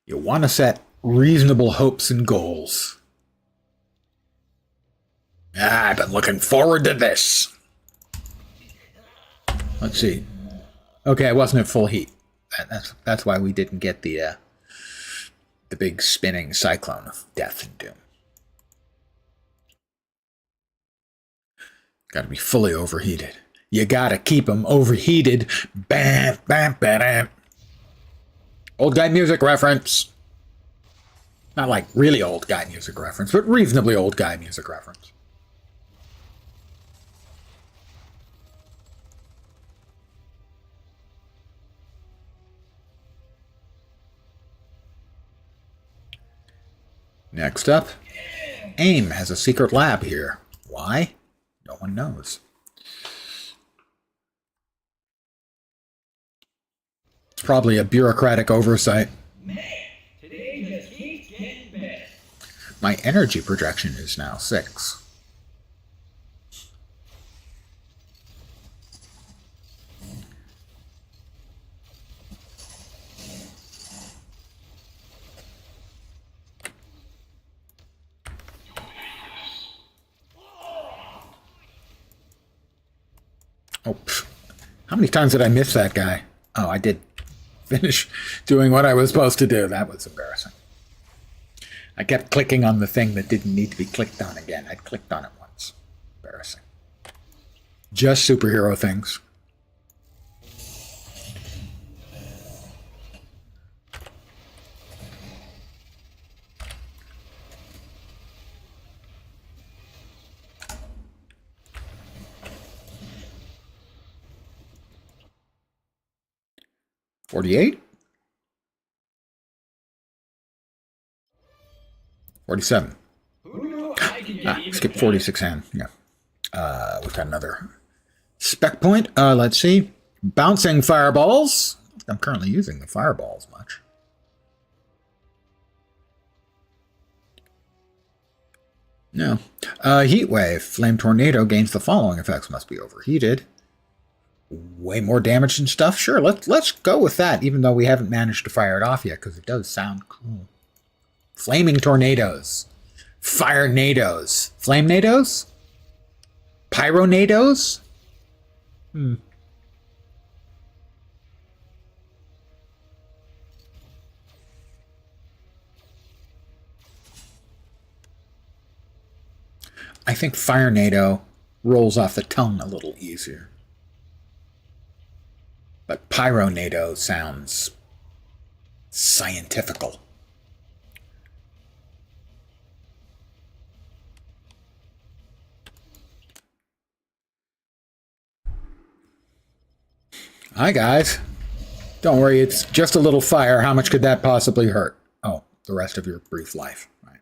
You want to set reasonable hopes and goals. I've been looking forward to this. Let's see. Okay, I wasn't at full heat. That's why we didn't get the big spinning cyclone of death and doom. Got to be fully overheated. You got to keep them overheated. Bam, bam, bam. Old guy music reference. Not like really old guy music reference, but reasonably old guy music reference. Next up, AIM has a secret lab here. Why? No one knows. It's probably a bureaucratic oversight. Man, today just keeps getting better. My energy projection is now 6. Oh, how many times did I miss that guy? Oh, I did finish doing what I was supposed to do. That was embarrassing. I kept clicking on the thing that didn't need to be clicked on again. I'd clicked on it once. Embarrassing. Just superhero things. $48? 47. Who knew I could get even Skip better? 46 hand. Yeah. We've got another spec point. Let's see. Bouncing fireballs. I'm currently using the fireballs much. No. Heat wave. Flame tornado gains the following effects. Must be overheated. Way more damage and stuff. Sure, let's go with that, even though we haven't managed to fire it off yet, because it does sound cool. Flaming tornadoes. Fire nados. Flame nados? Pyronados? I think Fire NATO rolls off the tongue a little easier. But Pyronado sounds scientifical. Hi, guys. Don't worry, it's just a little fire. How much could that possibly hurt? Oh, the rest of your brief life. Right.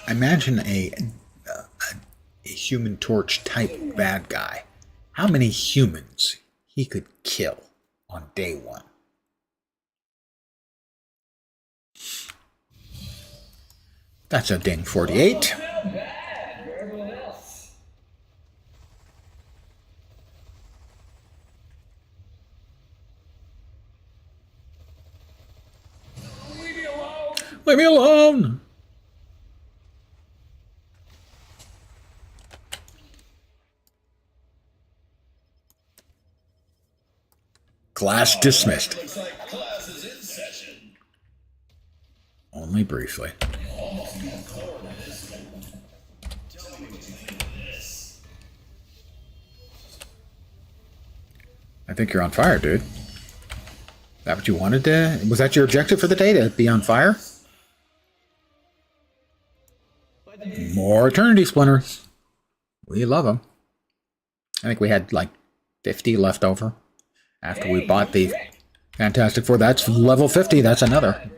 Imagine a Human Torch type bad guy. How many humans he could kill on day one? That's a ding 48. Not bad for everyone else. Leave me alone. Leave me alone! Class dismissed. Looks like class is in session. Only briefly. Almost moving forward to this one. Tell me what you think of this. I think you're on fire, dude. Is that what you wanted to... Was that your objective for the day, to be on fire? More Eternity Splinters. We love them. I think we had like 50 left over after we bought the Fantastic Four. That's level 50. That's another.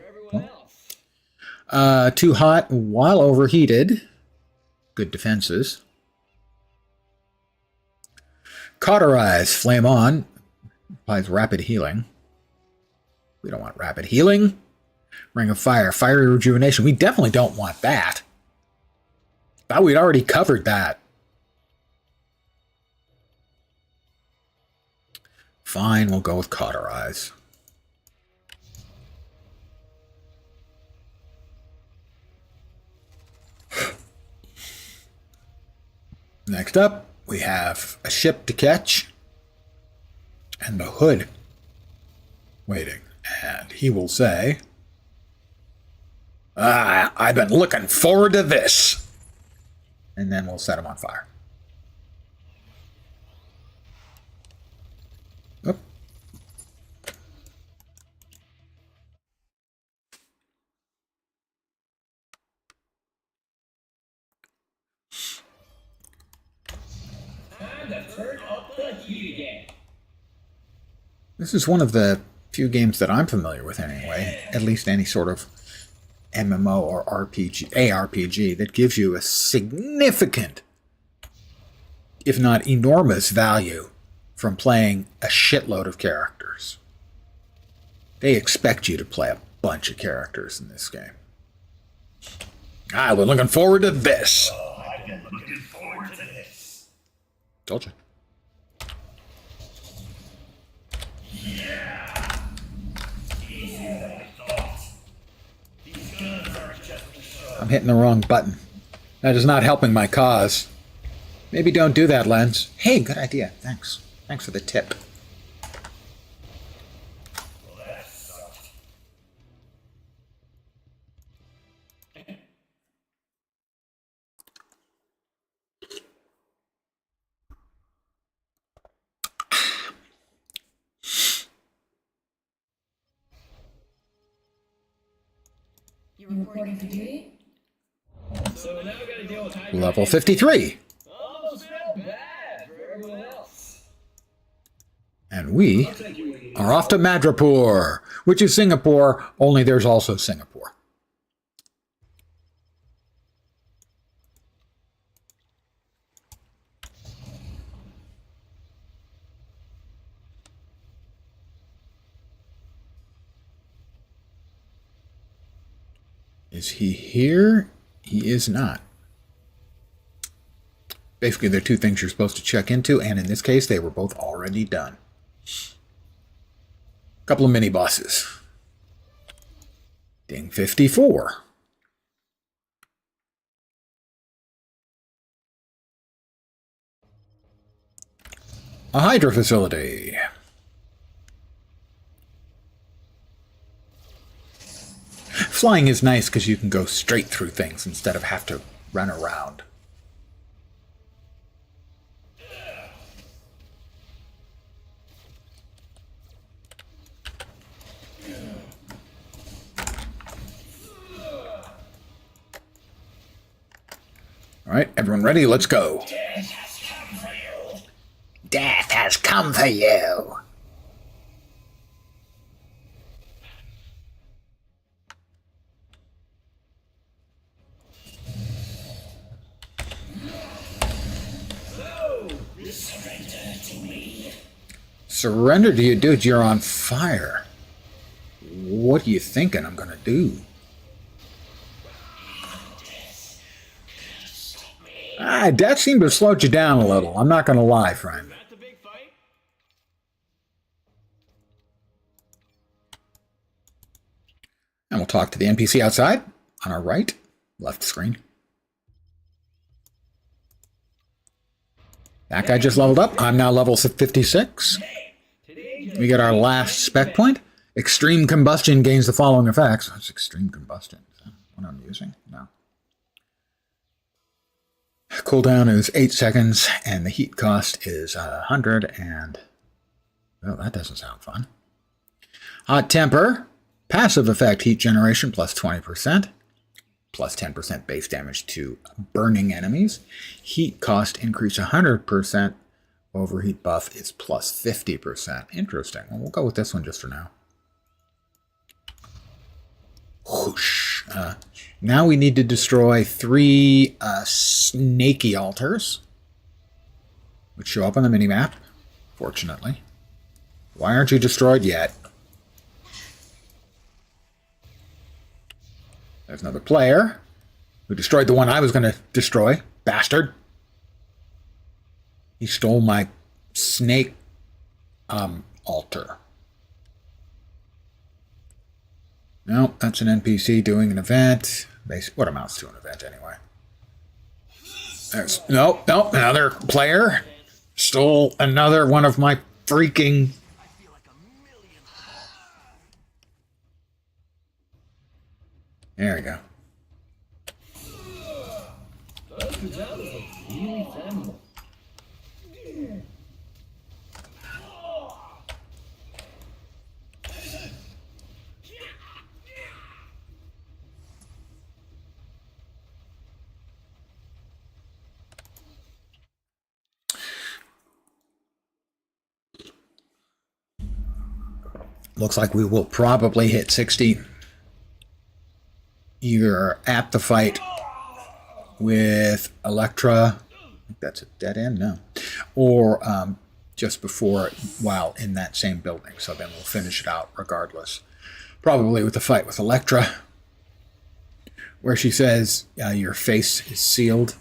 Too hot while overheated. Good defenses. Cauterize. Flame on. Applies rapid healing. We don't want rapid healing. Ring of Fire. Fiery rejuvenation. We definitely don't want that. Thought we'd already covered that. Fine, we'll go with Cauterize. Next up, we have a ship to catch and the Hood waiting. And he will say, I've been looking forward to this. And then we'll set him on fire. Oop. Time to turn up the heat again. This is one of the few games that I'm familiar with anyway, at least any sort of MMO or RPG, ARPG, that gives you a significant, if not enormous, value from playing a shitload of characters. They expect you to play a bunch of characters in this game. We're looking forward to this. Oh, I've been looking forward to this. Told you. Yeah. Easier than I thought. These guns aren't just for show. I'm hitting the wrong button. That is not helping my cause. Maybe don't do that, Lens. Hey, good idea. Thanks. Thanks for the tip. Well, that sucked. You reporting for duty? So now we gotta deal with high Level 53. Almost felt bad for everyone else. And we Thank you. are off to Madripoor, which is Singapore, only there's also Singapore. Is he here? He is not. Basically, there are two things you're supposed to check into, and in this case, they were both already done. Couple of mini-bosses. Ding 54. A Hydra facility. Flying is nice because you can go straight through things instead of have to run around. All right, everyone ready? Let's go. Death has come for you. Death has come for you. Surrender to me. Surrender to you, dude. You're on fire. What are you thinking I'm gonna do? That seemed to have slowed you down a little. I'm not gonna lie, friend. That's the big fight? And we'll talk to the NPC outside on our right, left screen. That guy just leveled up. I'm now level 56. Hey, today We get our last spec point. Extreme combustion gains the following effects. What's extreme combustion? Is that what I'm using? No. Cooldown is 8 seconds, and the heat cost is 100, and... well, that doesn't sound fun. Hot temper. Passive effect, heat generation, plus 20%. Plus 10% base damage to burning enemies. Heat cost increase 100%. Overheat buff is plus 50%. Interesting. Well, we'll go with this one just for now. Whoosh. Now we need to destroy 3 snaky altars, which show up on the minimap, fortunately. Why aren't you destroyed yet? There's another player who destroyed the one I was going to destroy. Bastard. He stole my snake altar. No, that's an NPC doing an event. What amounts to an event anyway? There's another player stole another one of my freaking... There we go. Looks like we will probably hit 60. Either at the fight with Electra, I think that's a dead end, no, or just before, while in that same building. So then we'll finish it out regardless. Probably with the fight with Electra, where she says your face is sealed.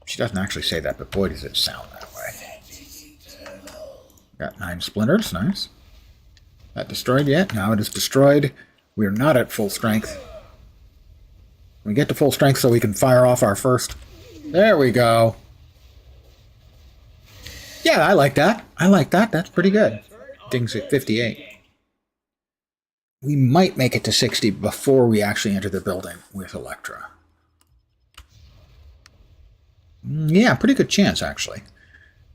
She doesn't actually say that, but boy does it sound that way. Got 9 splinters, nice. Not destroyed yet. Now it is destroyed. We are not at full strength. We get to full strength so we can fire off our first. There we go. Yeah, I like that. I like that. That's pretty good. Ding's at 58. We might make it to 60 before we actually enter the building with Electra. Yeah, pretty good chance, actually.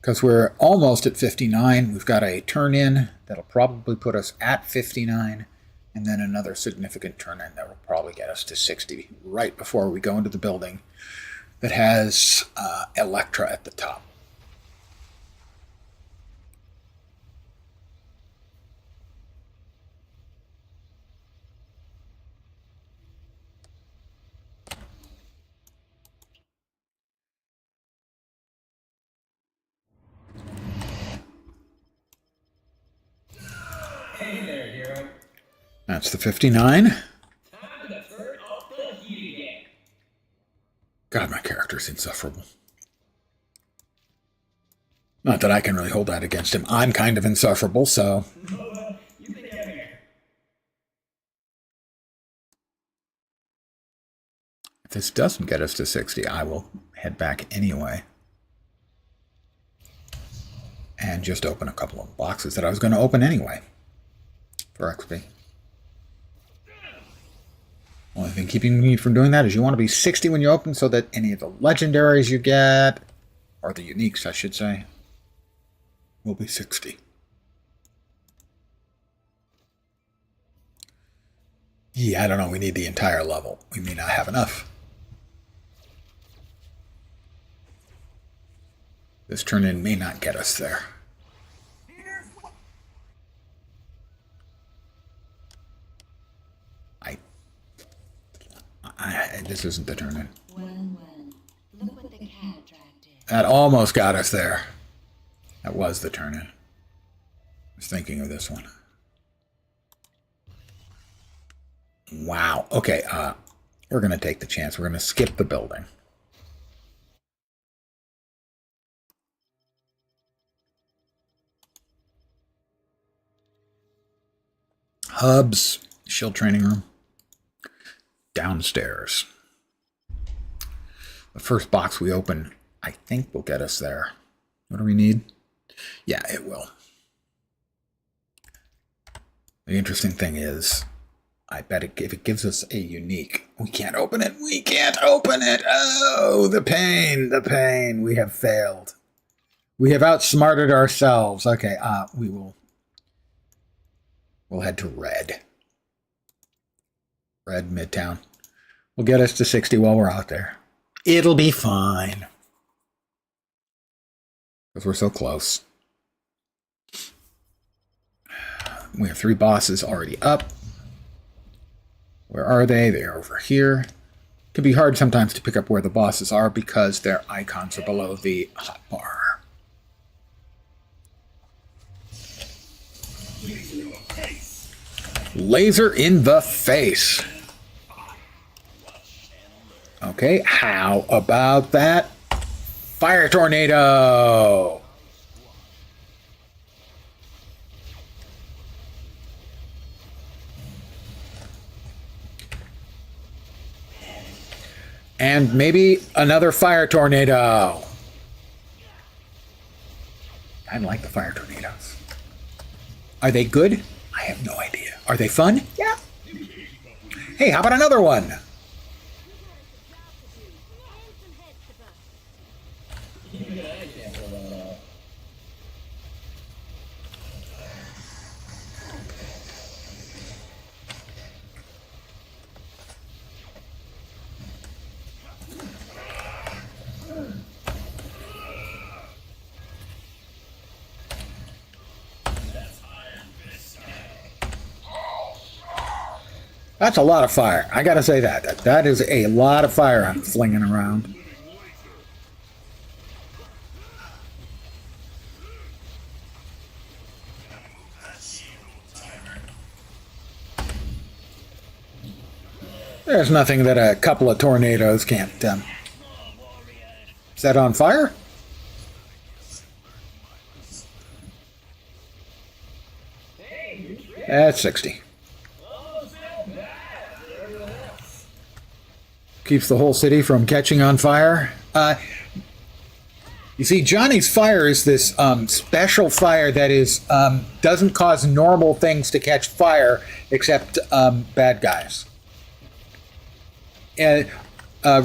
Because we're almost at 59. We've got a turn-in that'll probably put us at 59. And then another significant turn-in that will probably get us to 60 right before we go into the building that has Electra at the top. Hey there, hero. That's the 59. Time to turn off the heat again. God, my character's insufferable. Not that I can really hold that against him. I'm kind of insufferable, so... You think I'm here? If this doesn't get us to 60, I will head back anyway. And just open a couple of boxes that I was going to open anyway. For XP. Only thing keeping me from doing that is you want to be 60 when you open so that any of the legendaries you get, or the uniques I should say, will be 60. Yeah, I don't know, we need the entire level. We may not have enough. This turn-in may not get us there. This isn't the turn-in. Look what the cat dragged in. That almost got us there. That was the turn-in. I was thinking of this one. Wow. Okay, we're going to take the chance. We're going to skip the building. Hubs, shield training room. Downstairs. The first box we open, I think, will get us there. What do we need? Yeah, it will. The interesting thing is, I bet if it gives us a unique, we can't open it. We can't open it. Oh, the pain, the pain. We have failed. We have outsmarted ourselves. Okay, we'll head to red. Red Midtown. We'll get us to 60 while we're out there. It'll be fine. Because we're so close. We have 3 bosses already up. Where are they? They're over here. It can be hard sometimes to pick up where the bosses are because their icons are below the hotbar. Laser in the face. Okay, how about that? Fire tornado! And maybe another fire tornado. I like the fire tornadoes. Are they good? I have no idea. Are they fun? Yeah. Hey, how about another one? That's a lot of fire. I gotta say that. That is a lot of fire I'm flinging around. There's nothing that a couple of tornadoes can't set on fire. That's 60. Keeps the whole city from catching on fire. You see, Johnny's fire is this special fire that is doesn't cause normal things to catch fire except bad guys. And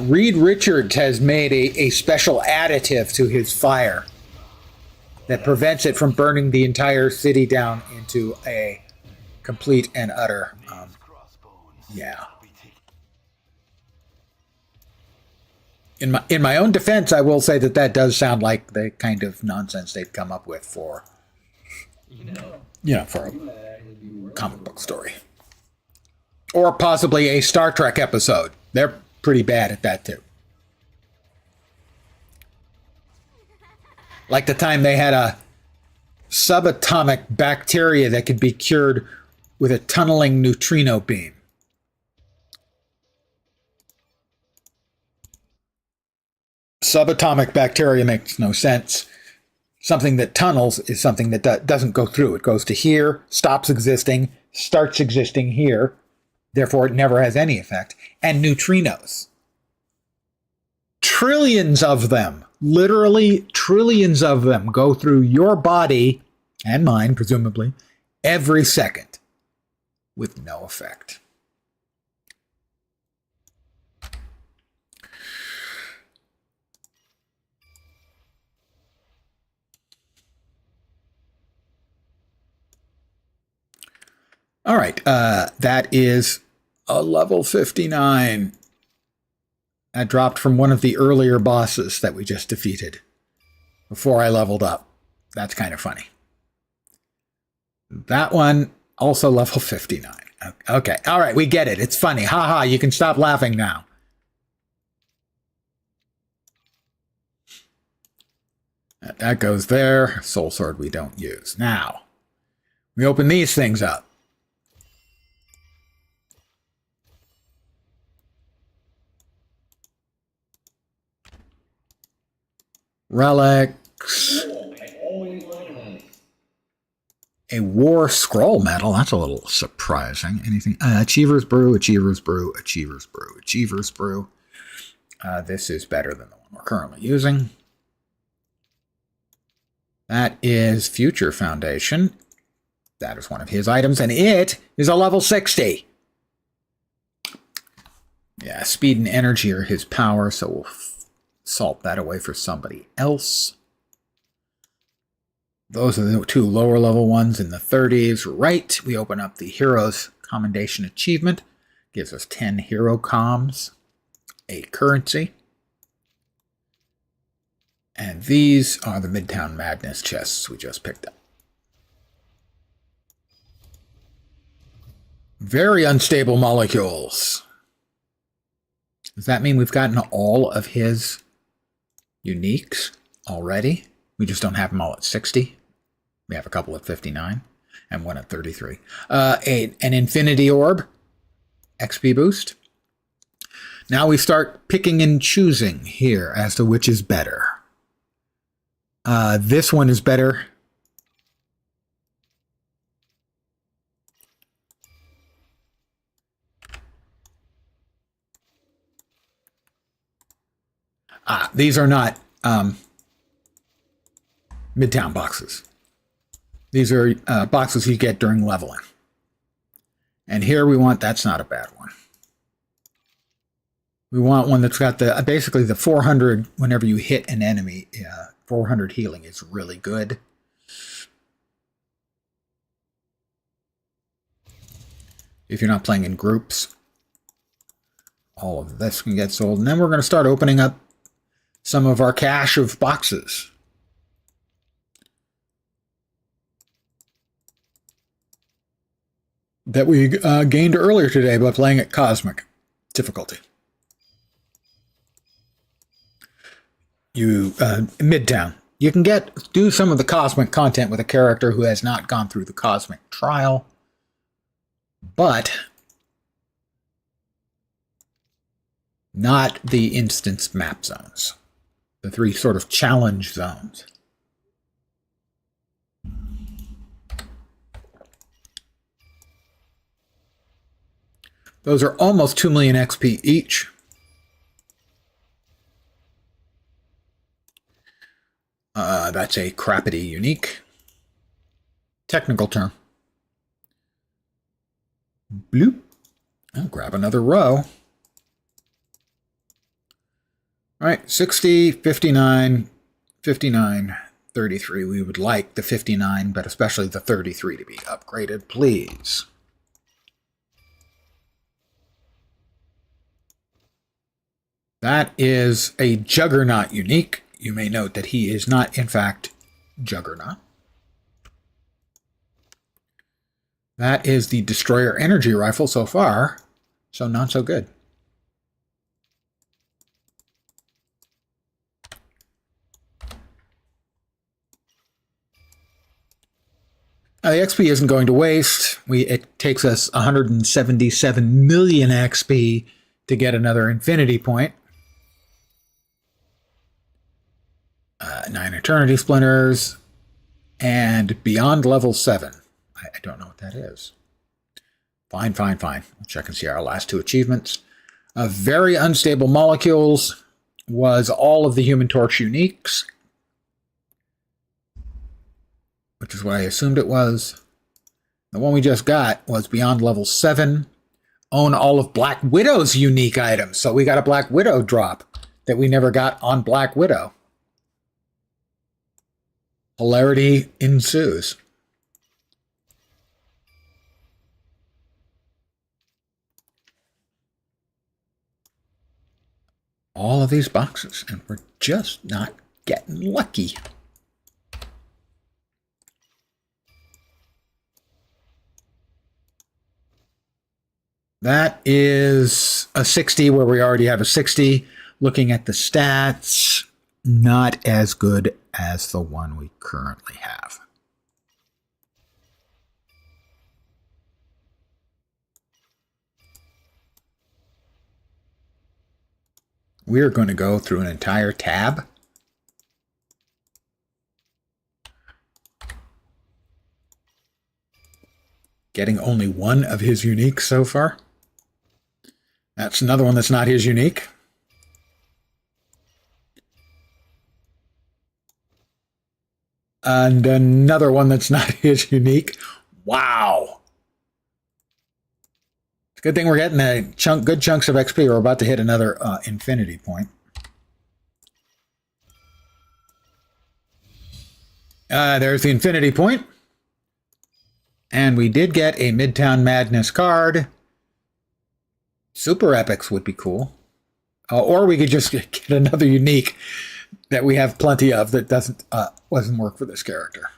Reed Richards has made a special additive to his fire that prevents it from burning the entire city down into a complete and utter yeah. In my own defense, I will say that does sound like the kind of nonsense they've come up with for, for a comic book story. Or possibly a Star Trek episode. They're pretty bad at that, too. Like the time they had a subatomic bacteria that could be cured with a tunneling neutrino beam. Subatomic bacteria makes no sense. Something that tunnels is something that doesn't go through. It goes to here, stops existing, starts existing here. Therefore, it never has any effect. And neutrinos. Trillions of them, literally trillions of them, go through your body, and mine, presumably, every second with no effect. All right, that is a level 59. That dropped from one of the earlier bosses that we just defeated before I leveled up. That's kind of funny. That one, also level 59. Okay, all right, we get it. It's funny. Ha ha, you can stop laughing now. That goes there. Soul Sword we don't use. Now, we open these things up. Relics. A war scroll medal. That's a little surprising. Anything? Achiever's Brew, Achiever's Brew, Achiever's Brew, Achiever's Brew. This is better than the one we're currently using. That is Future Foundation. That is one of his items, and it is a level 60. Yeah, speed and energy are his power, so we'll salt that away for somebody else. Those are the two lower level ones in the 30s. Right, we open up the Heroes Commendation Achievement. Gives us 10 Hero Comms, a currency. And these are the Midtown Madness chests we just picked up. Very unstable molecules. Does that mean we've gotten all of his uniques already? We just don't have them all at 60. We have a couple at 59 and one at 33. An Infinity Orb, XP boost. Now we start picking and choosing here as to which is better. This one is better. These are not Midtown boxes. These are boxes you get during leveling. And here we want, that's not a bad one. We want one that's got the basically the 400 whenever you hit an enemy. 400 healing is really good. If you're not playing in groups, all of this can get sold. And then we're going to start opening up some of our cache of boxes. That we gained earlier today by playing at Cosmic difficulty. Midtown. You can do some of the Cosmic content with a character who has not gone through the Cosmic trial, but not the instance map zones. The 3 sort of challenge zones. Those are almost 2 million XP each. That's a crappity unique. Technical term. Bloop. I'll grab another row. All right, 60, 59, 59, 33. We would like the 59, but especially the 33 to be upgraded, please. That is a Juggernaut unique. You may note that he is not, in fact, Juggernaut. That is the Destroyer Energy Rifle so far, so not so good. Now, the XP isn't going to waste. It takes us 177 million XP to get another Infinity Point. 9 Eternity Splinters, and beyond level 7. I don't know what that is. Fine. I'll check and see our last 2 achievements. Very Unstable Molecules was all of the Human Torch uniques, which is what I assumed it was. The one we just got was beyond level 7. Own all of Black Widow's unique items. So we got a Black Widow drop that we never got on Black Widow. Hilarity ensues. All of these boxes, and we're just not getting lucky. That is a 60 where we already have a 60. Looking at the stats, not as good as the one we currently have. We are going to go through an entire tab. Getting only one of his uniques so far. That's another one that's not his unique. And another one that's not his unique. Wow. It's a good thing we're getting good chunks of XP. We're about to hit another infinity point. There's the infinity point. And we did get a Midtown Madness card. Super epics would be cool. Or we could just get another unique that we have plenty of that doesn't work for this character.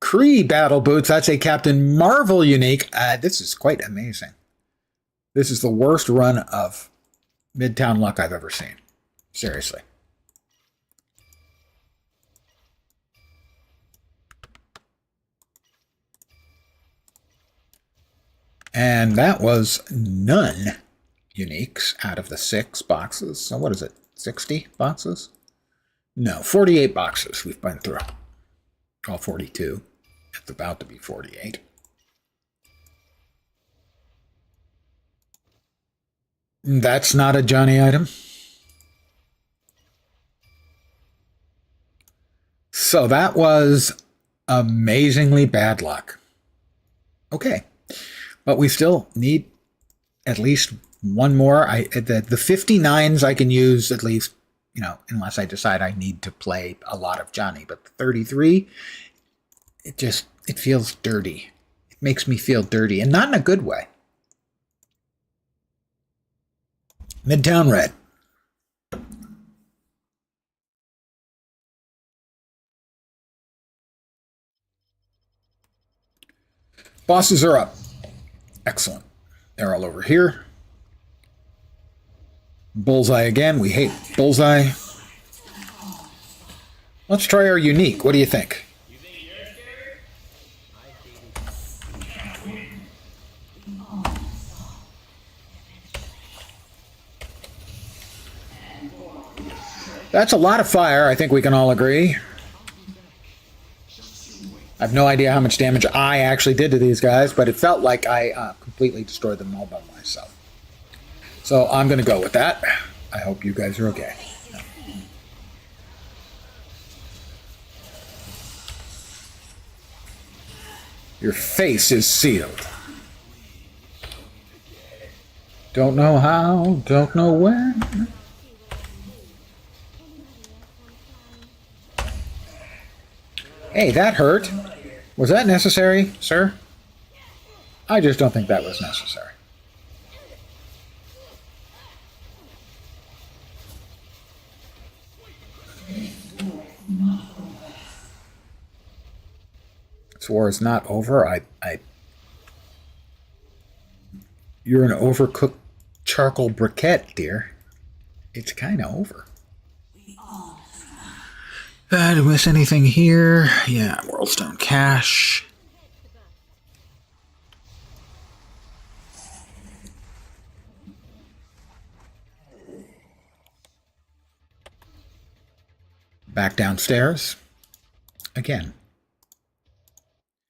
Kree Battle Boots. That's a Captain Marvel unique. This is quite amazing. This is the worst run of Midtown luck I've ever seen. Seriously. And that was none uniques out of the 6 boxes. So what is it? 60 boxes? No, 48 boxes we've been through. All 42. It's about to be 48. That's not a Johnny item. So that was amazingly bad luck. Okay. But we still need at least one more. The 59s I can use at least, unless I decide I need to play a lot of Johnny. But the 33, it feels dirty. It makes me feel dirty, and not in a good way. Midtown Red. Bosses are up. Excellent. They're all over here. Bullseye again. We hate Bullseye. Let's try our unique. What do you think? That's a lot of fire, I think we can all agree. I have no idea how much damage I actually did to these guys, but it felt like I completely destroyed them all by myself. So I'm going to go with that. I hope you guys are okay. Your face is sealed. Don't know how, don't know when. Hey, that hurt. Was that necessary, sir? I just don't think that was necessary. This war is not over. You're an overcooked charcoal briquette, dear. It's kind of over. Did I miss anything here? Yeah, Worldstone Cache. Back downstairs. Again.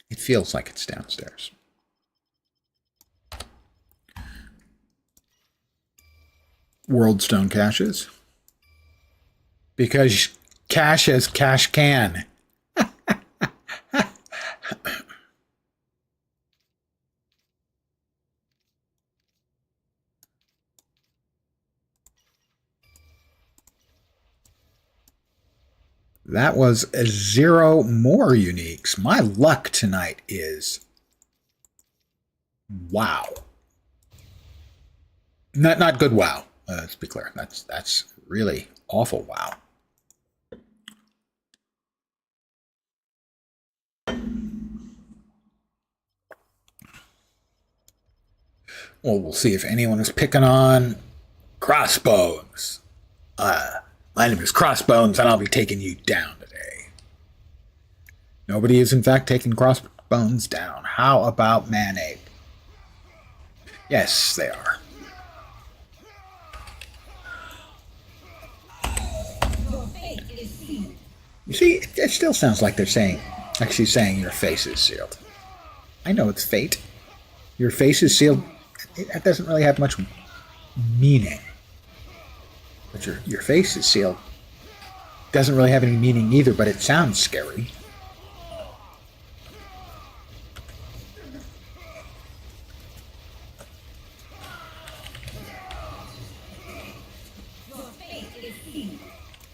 It feels like it's downstairs. Worldstone Caches. Because cash as cash can. That was 0 more uniques. My luck tonight is wow. Not good wow. Let's be clear. That's really awful wow. Well, we'll see if anyone is picking on Crossbones. My name is Crossbones, and I'll be taking you down today. Nobody is, in fact, taking Crossbones down. How about Manape? Yes, they are. You see, it still sounds like they're saying, actually saying your face is sealed. I know it's fate. Your face is sealed. That doesn't really have much meaning. But your face is sealed. Doesn't really have any meaning either, but it sounds scary.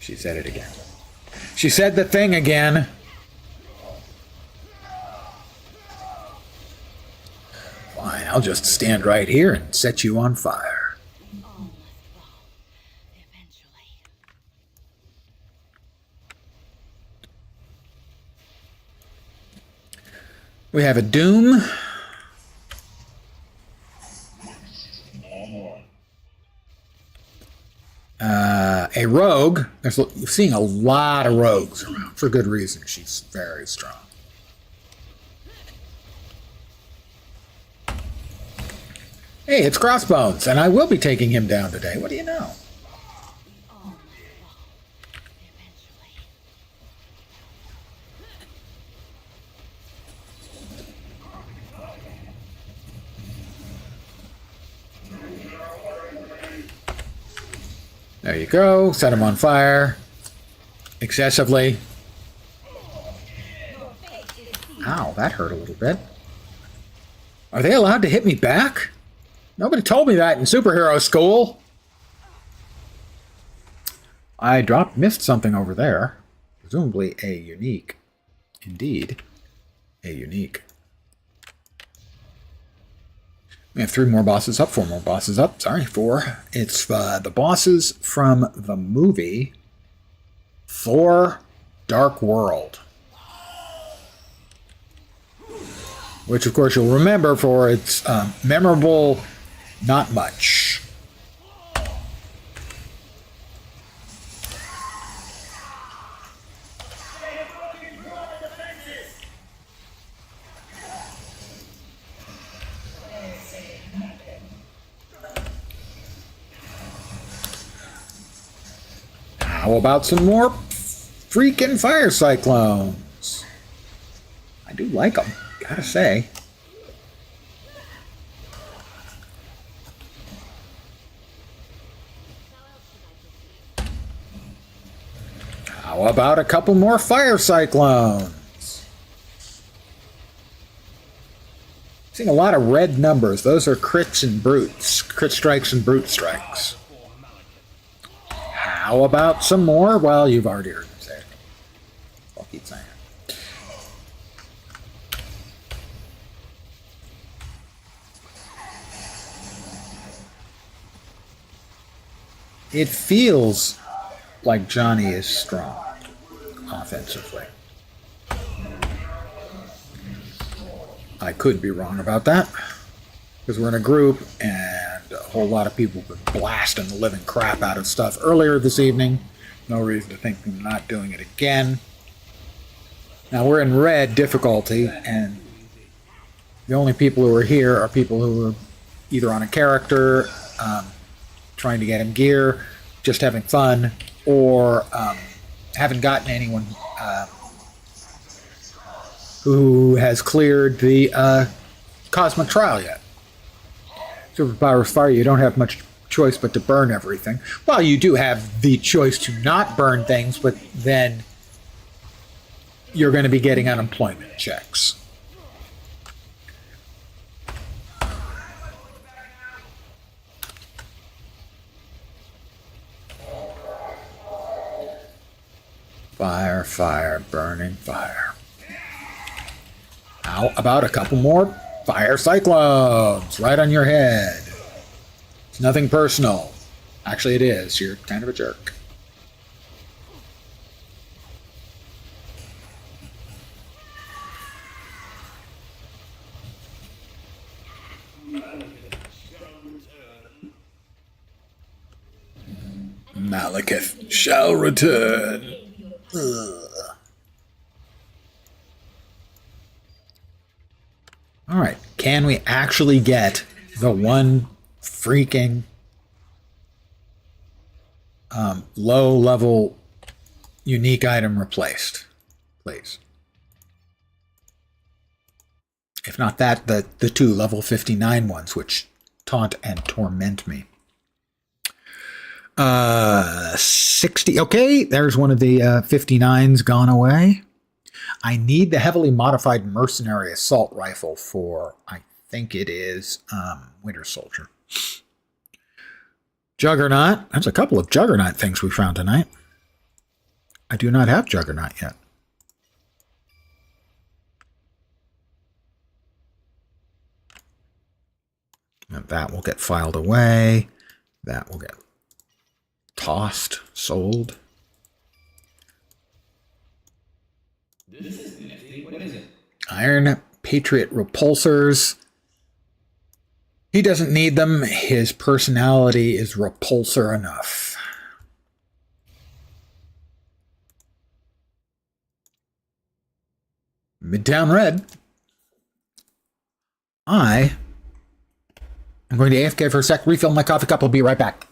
She said it again. She said the thing again. Fine, I'll just stand right here and set you on fire. We all must fall, eventually. We have a Doom. A Rogue. You're seeing a lot of rogues around for good reason. She's very strong. Hey, it's Crossbones, and I will be taking him down today. What do you know? We all must fall, eventually. There you go. Set him on fire. Excessively. Ow, that hurt a little bit. Are they allowed to hit me back? Nobody told me that in superhero school. I missed something over there. Presumably a unique. Indeed, a unique. We have 3 more bosses up, 4 more bosses up. Sorry, 4. It's the bosses from the movie Thor: Dark World. Which, of course, you'll remember for its memorable not much. How about some more freaking fire cyclones? I do like them, gotta say. How about a couple more fire cyclones? Seeing a lot of red numbers. Those are crits and brutes. Crit strikes and brute strikes. How about some more? Well, you've already heard me say it. I'll keep saying it. It feels like Johnny is strong offensively. I could be wrong about that because we're in a group and a whole lot of people have been blasting the living crap out of stuff earlier this evening. No reason to think they're not doing it again. Now we're in red difficulty, and the only people who are here are people who are either on a character, trying to get him gear, just having fun, or haven't gotten anyone who has cleared the cosmic trial yet. Superpowers fire, you don't have much choice but to burn everything. Well, you do have the choice to not burn things, but then you're going to be getting unemployment checks. Fire, fire, burning fire. How about a couple more fire cyclones right on your head? It's nothing personal. Actually, it is. You're kind of a jerk. Malekith shall return. Ugh. All right, can we actually get the one freaking low-level unique item replaced, please? If not that, the 2 level 59 ones, which taunt and torment me. 60. Okay, there's one of the 59s gone away. I need the heavily modified mercenary assault rifle for, I think it is, Winter Soldier. Juggernaut. That's a couple of Juggernaut things we found tonight. I do not have Juggernaut yet. And that will get filed away. That will get tossed, sold. This is nifty. What is it? Iron Patriot repulsors. He doesn't need them. His personality is repulsor enough. Midtown Red. I'm going to AFK for a sec, refill my coffee cup. I'll be right back.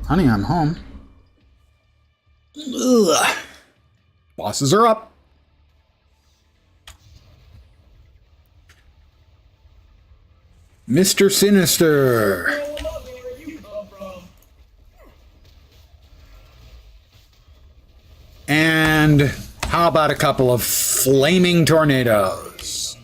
Honey, I'm home. Ugh. Bosses are up. Mr. Sinister. Where you come from? And how about a couple of flaming tornadoes?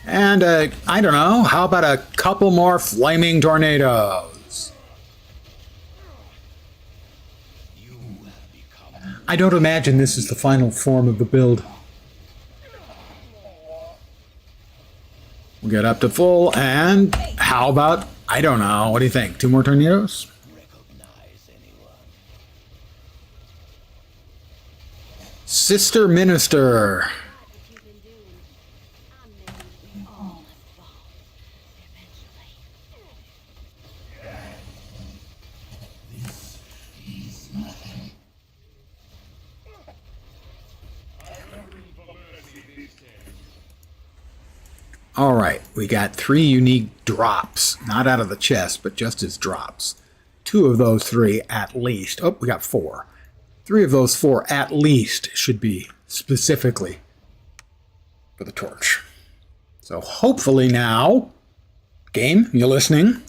And I don't know, how about a couple more flaming tornadoes? I don't imagine this is the final form of the build. We'll get up to full, and how about, I don't know, what do you think? 2 more tornadoes? Sister Minister. All right, we got 3 unique drops, not out of the chest, but just as drops. 2 of those 3 at least. Oh, we got 4. 3 of those 4 at least should be specifically for the torch. So hopefully now, game, you listening?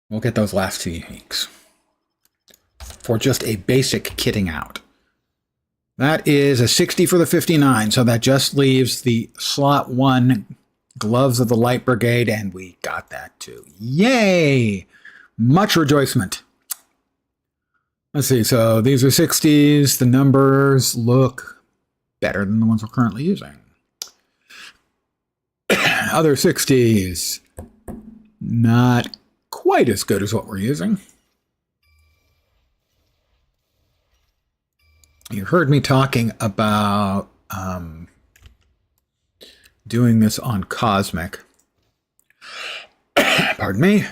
We'll get those last 2 uniques for just a basic kitting out. That is a 60 for the 59, so that just leaves the slot 1 Gloves of the Light Brigade, and we got that too. Yay! Much rejoicement. Let's see, so these are 60s. The numbers look better than the ones we're currently using. Other 60s, not quite as good as what we're using. You heard me talking about doing this on Cosmic. Pardon me.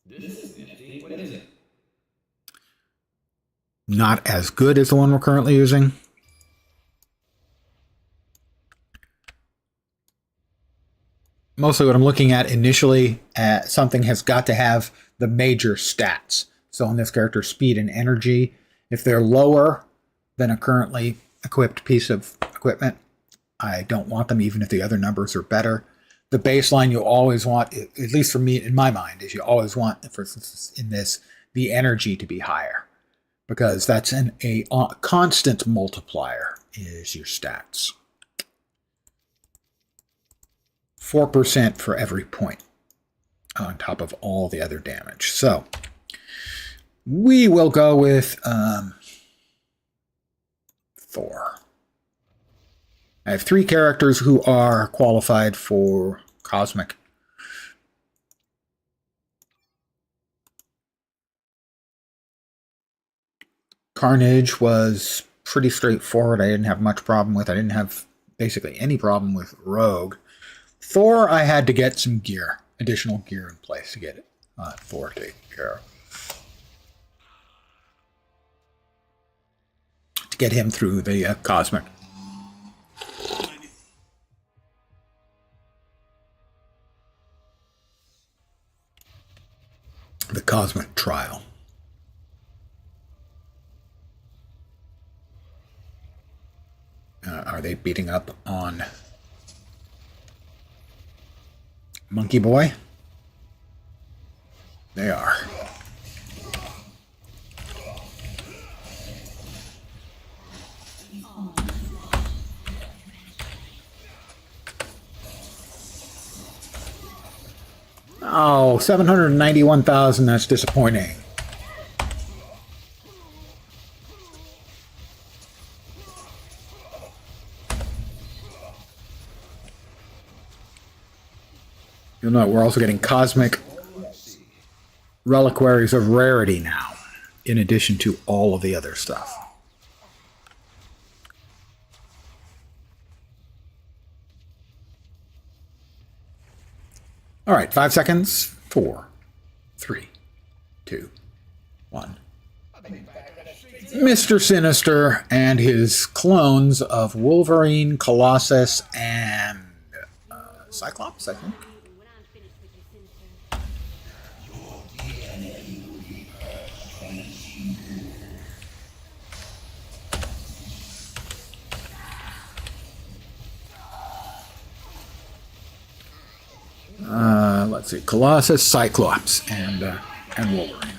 This is nifty. What is it? Not as good as the one we're currently using. Mostly what I'm looking at initially, something has got to have the major stats. So on this character, speed and energy, if they're lower than a currently equipped piece of equipment, I don't want them, even if the other numbers are better. The baseline you always want, at least for me, in my mind, is you always want, for instance, in this, the energy to be higher. Because that's a constant multiplier is your stats. 4% for every point on top of all the other damage. So we will go with Thor. I have 3 characters who are qualified for Cosmic. Carnage was pretty straightforward. I didn't have much problem with. I didn't have basically any problem with Rogue. Thor, I had to get some gear, additional gear in place to get it. Thor taken care of. To get him through the Cosmic. The Cosmic Trial. Are they beating up on Monkey Boy? They are. Oh, 791,000, that's disappointing. You'll note we're also getting cosmic reliquaries of rarity now, in addition to all of the other stuff. All right, 5 seconds. 4, 3, 2, 1. Mr. Sinister and his clones of Wolverine, Colossus, and Cyclops, I think. When I'm finished with you, Sinister. Let's see, Colossus, Cyclops, and Wolverine.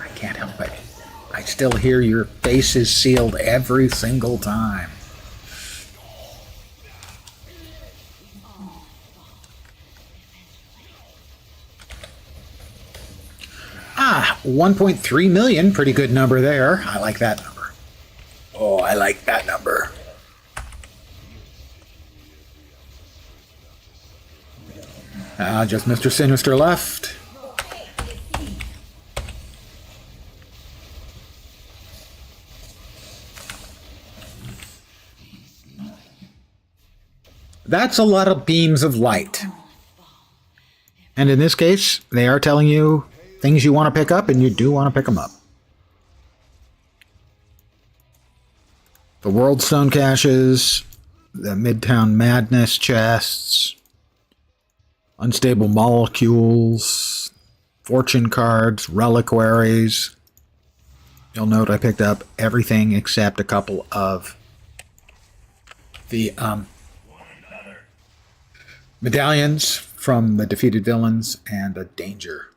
I can't help it. I still hear your face is sealed every single time. 1.3 million, pretty good number there. I like that number. Oh, I like that number. Just Mr. Sinister left. That's a lot of beams of light. And in this case, they are telling you things you want to pick up, and you do want to pick them up. The World Stone caches, the Midtown Madness chests, Unstable Molecules, Fortune cards, Reliquaries. You'll note I picked up everything except a couple of the medallions from the defeated villains and a danger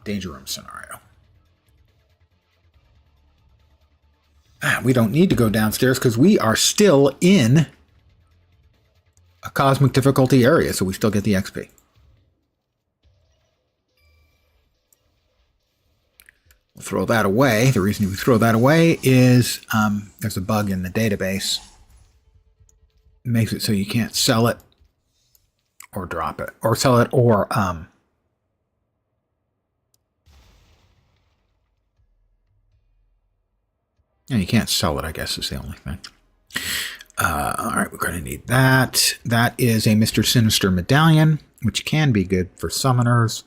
room scenario. We don't need to go downstairs because we are still in a cosmic difficulty area, so we still get the XP. We'll throw that away. The reason we throw that away is there's a bug in the database. It makes it so you can't sell it or drop it, or sell it, or and you can't sell it, I guess, is the only thing. All right, we're going to need that. That is a Mr. Sinister medallion, which can be good for summoners.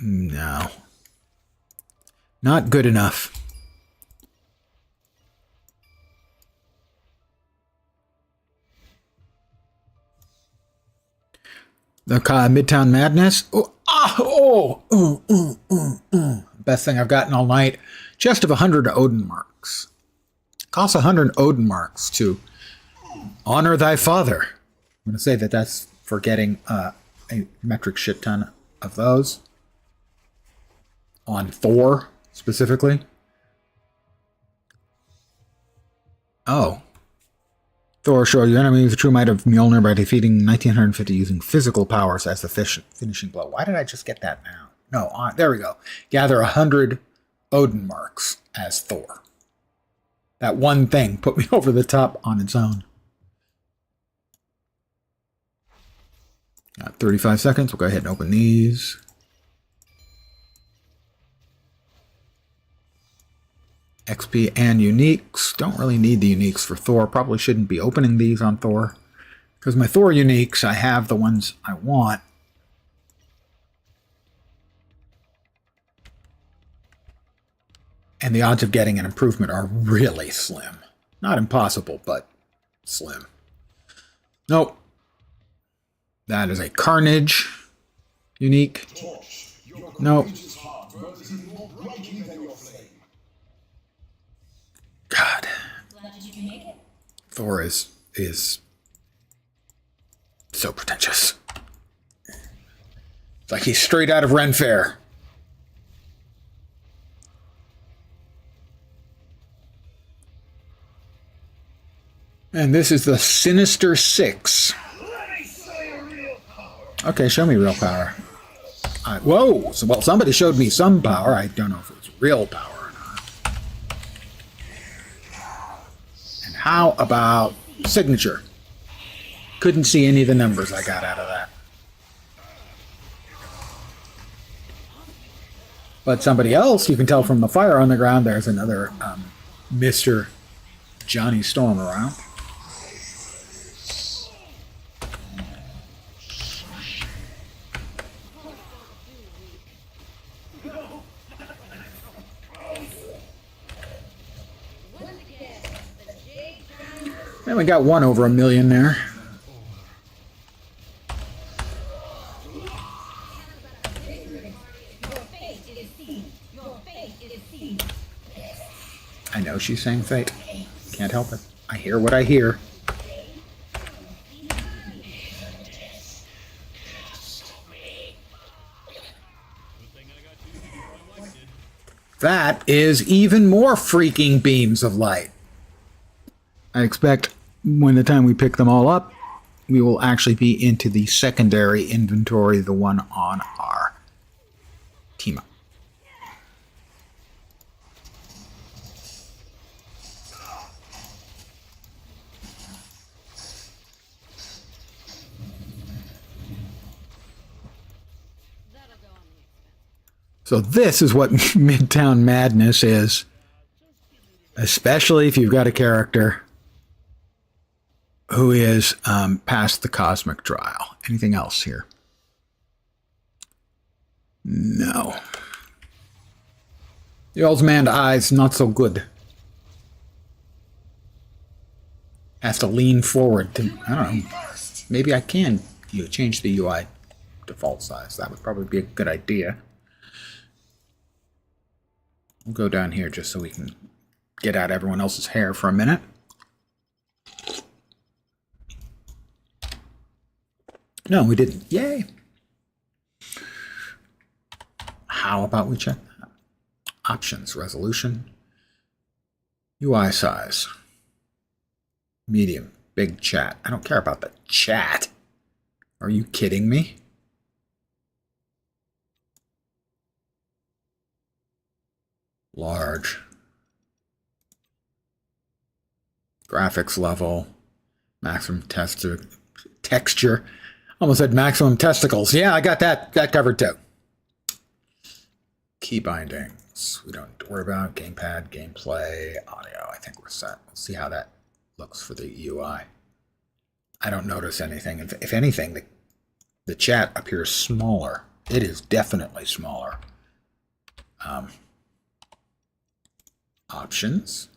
No. Not good enough. The Midtown Madness. Best thing I've gotten all night. Chest of 100 Odin marks. Costs 100 Odin marks to honor thy father. I'm going to say that that's for getting a metric shit ton of those. On Thor, specifically. Oh. Thor show your enemy the true might of Mjolnir by defeating 1950 using physical powers as the finishing blow. Why did I just get that now? No, there we go. Gather 100 Odin marks as Thor. That one thing put me over the top on its own. Got 35 seconds. We'll go ahead and open these. XP and uniques. Don't really need the uniques for Thor. Probably shouldn't be opening these on Thor. Because my Thor uniques, I have the ones I want. And the odds of getting an improvement are really slim. Not impossible, but slim. Nope. That is a Carnage unique. Nope. God. Thor is so pretentious. It's like he's straight out of Ren Fair. And this is the Sinister Six. Okay, show me real power. Whoa! So, well, somebody showed me some power. I don't know if it was real power or not. And how about signature? Couldn't see any of the numbers I got out of that. But somebody else, you can tell from the fire on the ground, there's another Mr. Johnny Storm around. And we got one over 1 million there. I know she's saying fate. Can't help it. I hear what I hear. That is even more freaking beams of light. I expect when the time we pick them all up, we will actually be into the secondary inventory, the one on our team up. So this is what Midtown Madness is, especially if you've got a character who is past the cosmic trial. Anything else here? No. The old man's eyes not so good. Has to lean forward to, I don't know, maybe I can change the UI default size. That would probably be a good idea. We'll go down here just so we can get out everyone else's hair for a minute. No, we didn't. Yay. How about we check that? Options, resolution, UI size, medium, big chat. I don't care about the chat. Are you kidding me? Large. Graphics level, maximum texture. Almost said maximum testicles. Yeah, I got that covered too. Key binding. else we don't need to worry about? Gamepad, gameplay, audio. I think we're set. We'll see how that looks for the UI. I don't notice anything. If anything, the chat appears smaller. It is definitely smaller. Options.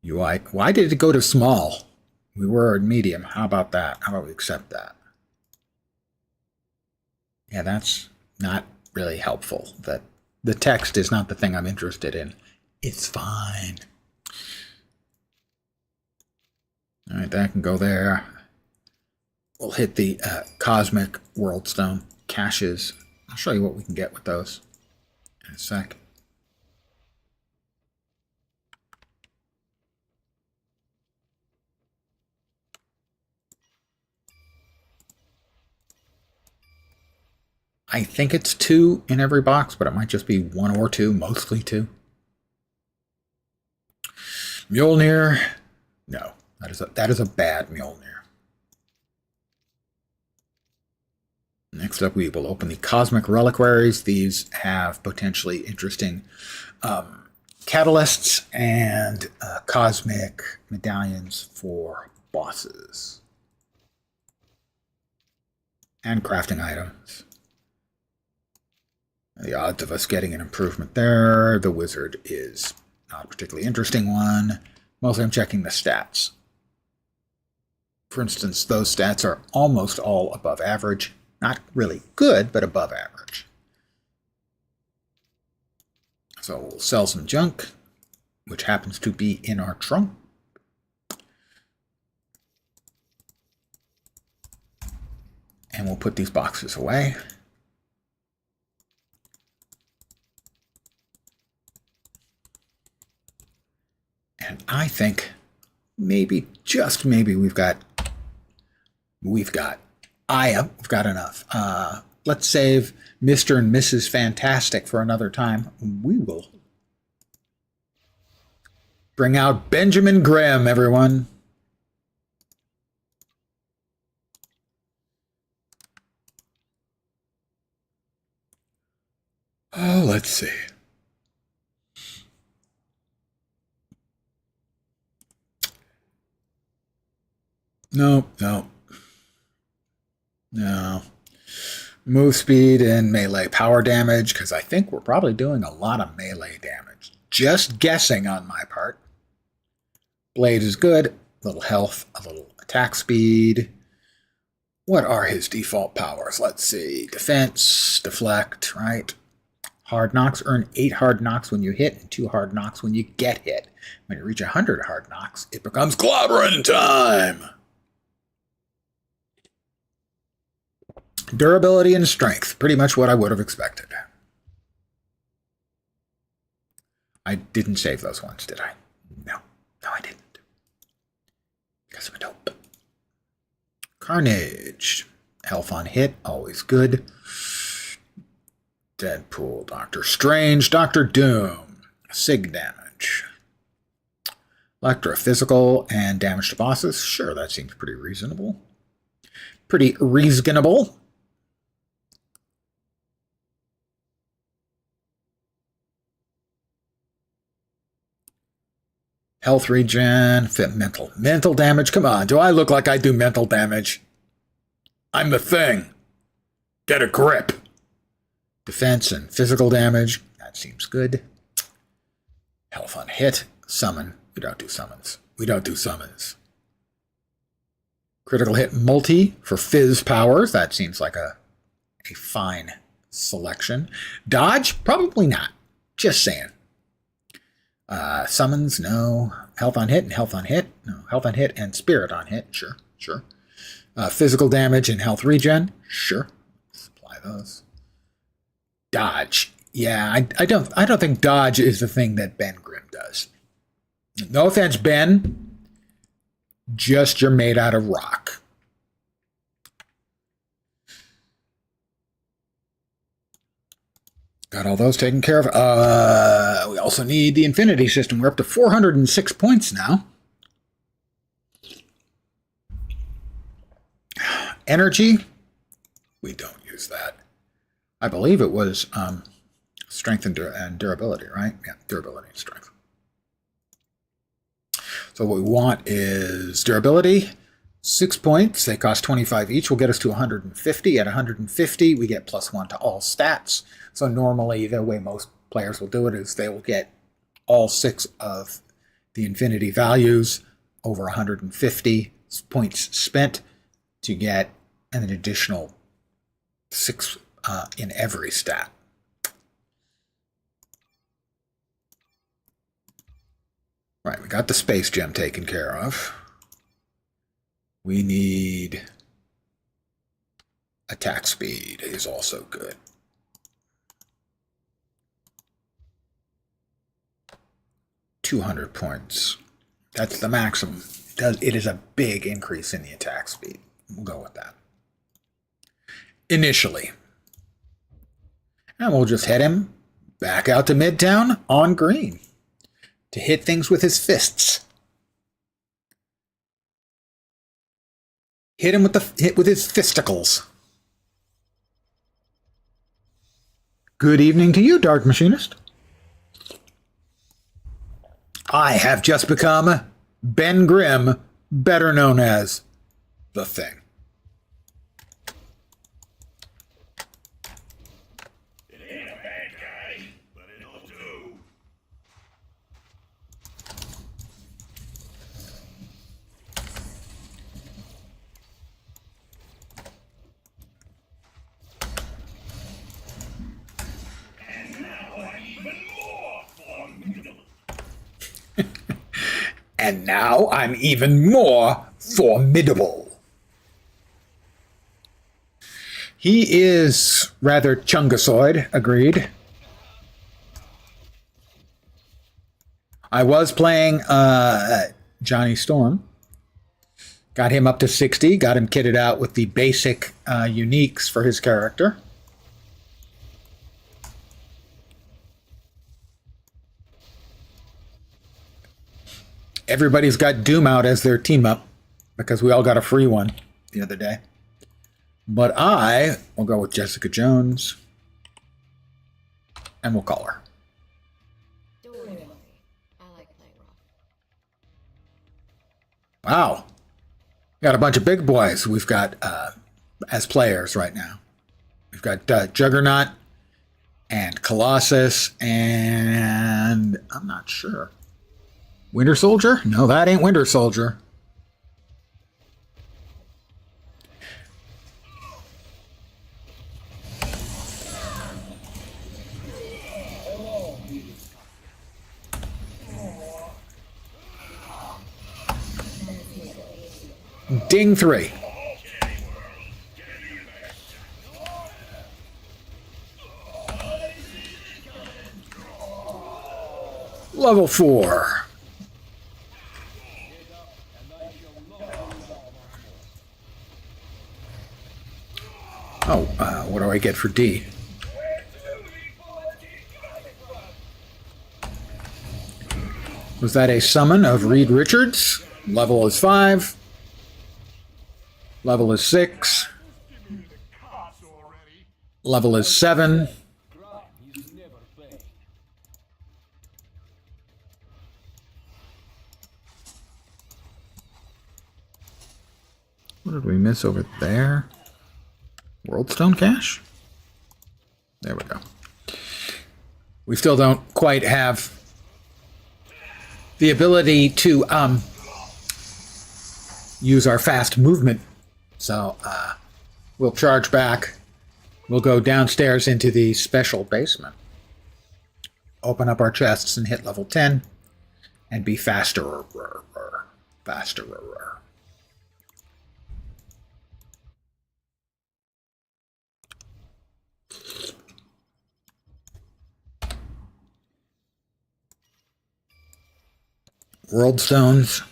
UI. Why did it go to small? We were in medium. How about that? How about we accept that? Yeah, that's not really helpful. That the text is not the thing I'm interested in. It's fine. All right, that can go there. We'll hit the Cosmic World Stone caches. I'll show you what we can get with those in a sec. I think it's 2 in every box, but it might just be 1 or 2, mostly 2. Mjolnir. No, that is a bad Mjolnir. Next up, we will open the Cosmic Reliquaries. These have potentially interesting catalysts and cosmic medallions for bosses. And crafting items. The odds of us getting an improvement there. The wizard is not a particularly interesting one. Mostly I'm checking the stats. For instance, those stats are almost all above average. Not really good, but above average. So we'll sell some junk, which happens to be in our trunk. And we'll put these boxes away. And I think maybe, just maybe, we've got Aya, we've got enough. Let's save Mr. and Mrs. Fantastic for another time. We will bring out Benjamin Graham, everyone. Oh, let's see. No. Move speed and melee power damage, because I think we're probably doing a lot of melee damage. Just guessing on my part. Blade is good. A little health, a little attack speed. What are his default powers? Let's see. Defense, deflect, right? Hard knocks. Earn 8 hard knocks when you hit and 2 hard knocks when you get hit. When you reach 100 hard knocks, it becomes clobbering time. Durability and strength. Pretty much what I would have expected. I didn't save those ones, did I? No, I didn't. Because I'm a dope. Carnage. Health on hit, always good. Deadpool, Doctor Strange, Doctor Doom. Sig damage. Electra, physical and damage to bosses. Sure, that seems pretty reasonable. Pretty reasonable. Health regen, fit mental damage. Come on, do I look like I do mental damage? I'm the thing. Get a grip. Defense and physical damage. That seems good. Health on hit. Summon. We don't do summons. Critical hit multi for fizz powers. That seems like a fine selection. Dodge? Probably not. Just saying. Summons, no. Health on hit and health on hit. No. Health on hit and spirit on hit. Sure. Physical damage and health regen. Sure. Supply those. Dodge. Yeah, I don't think dodge is the thing that Ben Grimm does. No offense, Ben. Just you're made out of rock. Got all those taken care of. We also need the Infinity System. We're up to 406 points now. Energy. We don't use that. I believe it was Strength and durability, right? Yeah, durability and strength. So what we want is durability, 6 points. They cost 25 each. Will get us to 150. At 150, we get +1 to all stats. So normally, the way most players will do it is they will get all 6 of the infinity values over 150 points spent to get an additional 6 in every stat. Right, we got the space gem taken care of. We need attack speed is also good. $200 points. That's the maximum. It is a big increase in the attack speed. We'll go with that. Initially. And we'll just head him back out to Midtown on green to hit things with his fists. Hit him with his fisticles. Good evening to you, Dark Machinist. I have just become Ben Grimm, better known as the Thing. It ain't a bad guy, but it'll do. And now I'm even more formidable. And now I'm even more formidable. He is rather chungusoid, agreed. I was playing Johnny Storm. Got him up to 60, got him kitted out with the basic uniques for his character. Everybody's got Doom out as their team up because we all got a free one the other day. But I will go with Jessica Jones and we'll call her. Don't worry. I like playing rough. Wow. Got a bunch of big boys we've got as players right now. We've got Juggernaut and Colossus and I'm not sure. Winter Soldier? No, that ain't Winter Soldier. Ding 3. Level 4. Oh, what do I get for D? Was that a summon of Reed Richards? Level is 5. Level is 6. Level is 7. What did we miss over there? Worldstone Cache? There we go. We still don't quite have the ability to use our fast movement. So we'll charge back. We'll go downstairs into the special basement. Open up our chests and hit level 10. And be faster. Faster. World stones.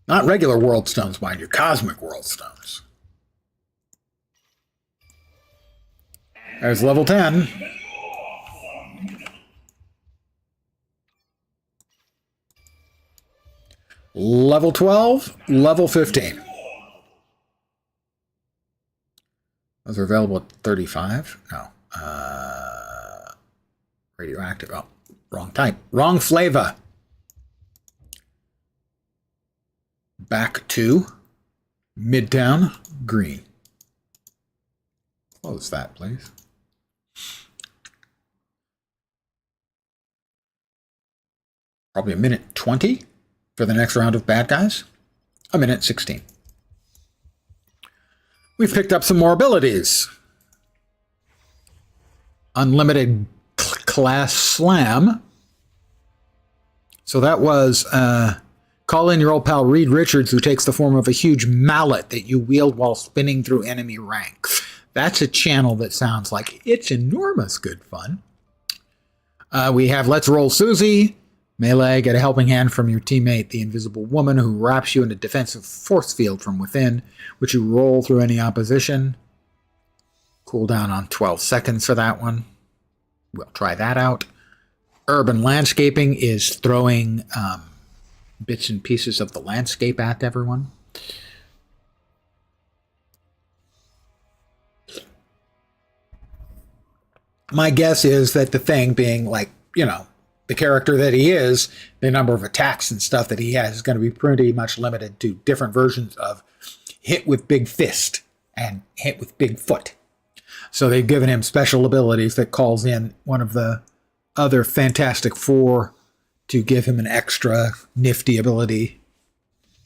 Not regular world stones, mind you. Cosmic world stones. There's level 10. Level 12. Level 15. Those are available at 35? No. Radioactive. Oh, wrong type. Wrong flavor. Back to Midtown Green. Close that, please. Probably a minute 20 for the next round of bad guys. A minute 16. We've picked up some more abilities. Unlimited class slam. So that was call in your old pal Reed Richards, who takes the form of a huge mallet that you wield while spinning through enemy ranks. That's a channel that sounds like it's enormous good fun. We have Let's Roll Susie. Melee, get a helping hand from your teammate, the Invisible Woman, who wraps you in a defensive force field from within, which you roll through any opposition. Cooldown on 12 seconds for that one. We'll try that out. Urban Landscaping is throwing bits and pieces of the landscape at everyone. My guess is that the thing being like, you know, the character that he is, the number of attacks and stuff that he has is going to be pretty much limited to different versions of hit with big fist and hit with big foot. So they've given him special abilities that calls in one of the other Fantastic Four to give him an extra nifty ability.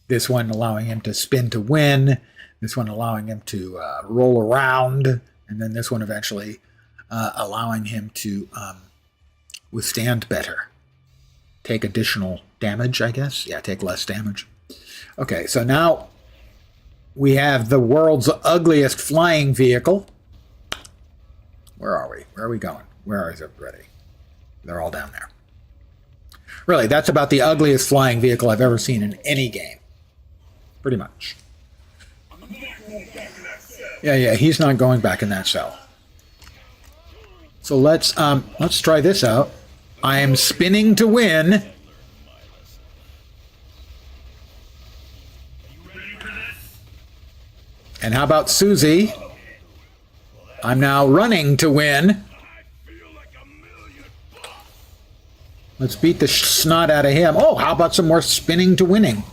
This one allowing him to spin to win. This one allowing him to roll around. And then this one eventually allowing him to withstand better. Take additional damage, I guess. Yeah, take less damage. Okay, so now we have the world's ugliest flying vehicle. Where are we? Where are we going? Where is everybody? They're all down there. Really, that's about the ugliest flying vehicle I've ever seen in any game. Pretty much. Yeah, he's not going back in that cell. So let's try this out. I am spinning to win. And how about Susie? I'm now running to win. Let's beat the snot out of him. Oh, how about some more spinning to winning?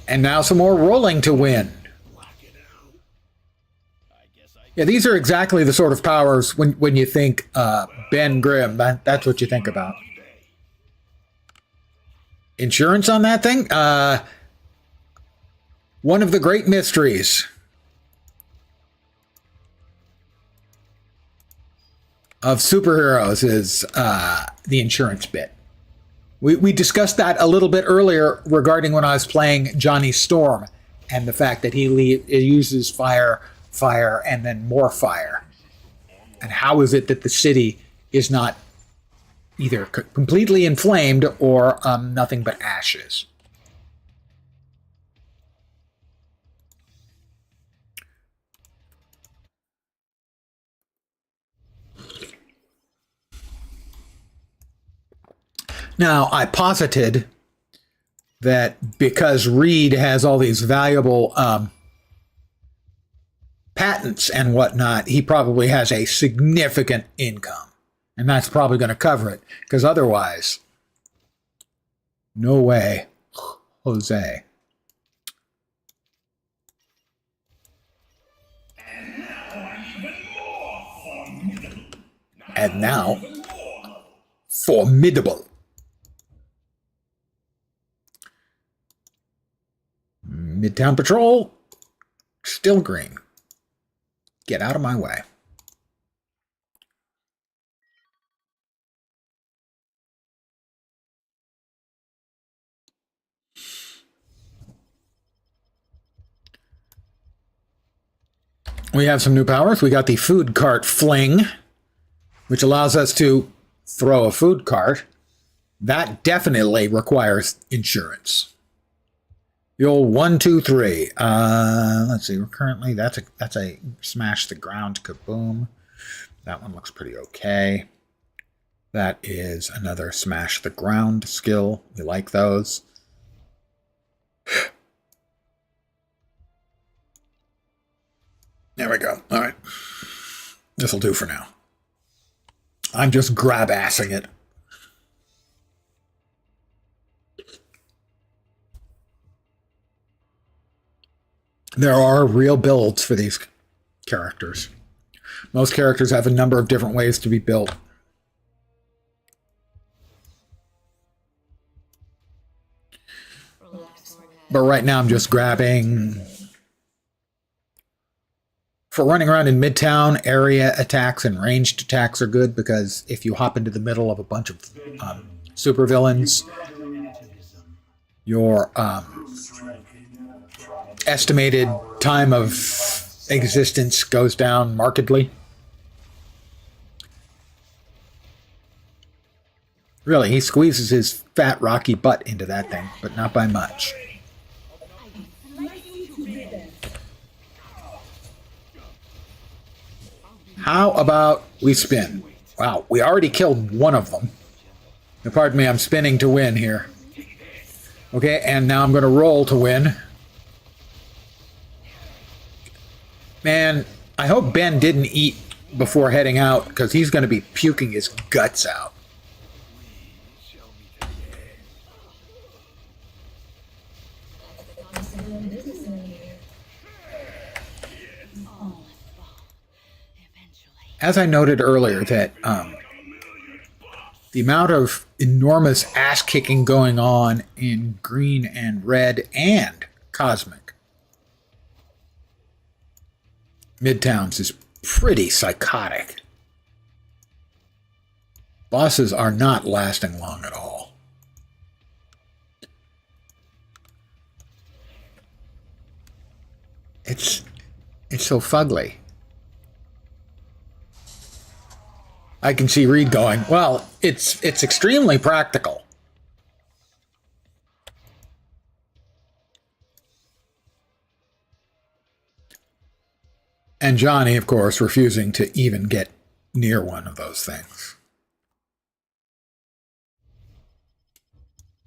And now some more rolling to win. Yeah, these are exactly the sort of powers when you think Ben Grimm. That's what you think about. Insurance on that thing? One of the great mysteries of superheroes is the insurance bit. We discussed that a little bit earlier regarding when I was playing Johnny Storm and the fact that he uses fire, and then more fire. And how is it that the city is not either completely inflamed or nothing but ashes? Now, I posited that because Reed has all these valuable patents and whatnot, he probably has a significant income. And that's probably going to cover it. Because otherwise, no way, Jose. And now, formidable. Midtown Patrol, still green. Get out of my way. We have some new powers. We got the food cart fling, which allows us to throw a food cart. That definitely requires insurance. The old 1, 2, 3. Let's see. We're currently that's a smash the ground kaboom. That one looks pretty okay. That is another smash the ground skill. We like those. There we go. All right. This will do for now. I'm just grab-assing it. There are real builds for these characters. Most characters have a number of different ways to be built. But right now I'm just grabbing... For running around in Midtown, area attacks and ranged attacks are good because if you hop into the middle of a bunch of supervillains, your estimated time of existence goes down markedly. Really, he squeezes his fat, rocky butt into that thing, but not by much. How about we spin? Wow, we already killed one of them. Now, pardon me, I'm spinning to win here. Okay, and now I'm going to roll to win. Man, I hope Ben didn't eat before heading out, because he's going to be puking his guts out. As I noted earlier, that the amount of enormous ass-kicking going on in green and red and cosmic Midtowns is pretty psychotic. Bosses are not lasting long at all. It's so fugly. I can see Reed going, well, it's extremely practical. And Johnny, of course, refusing to even get near one of those things.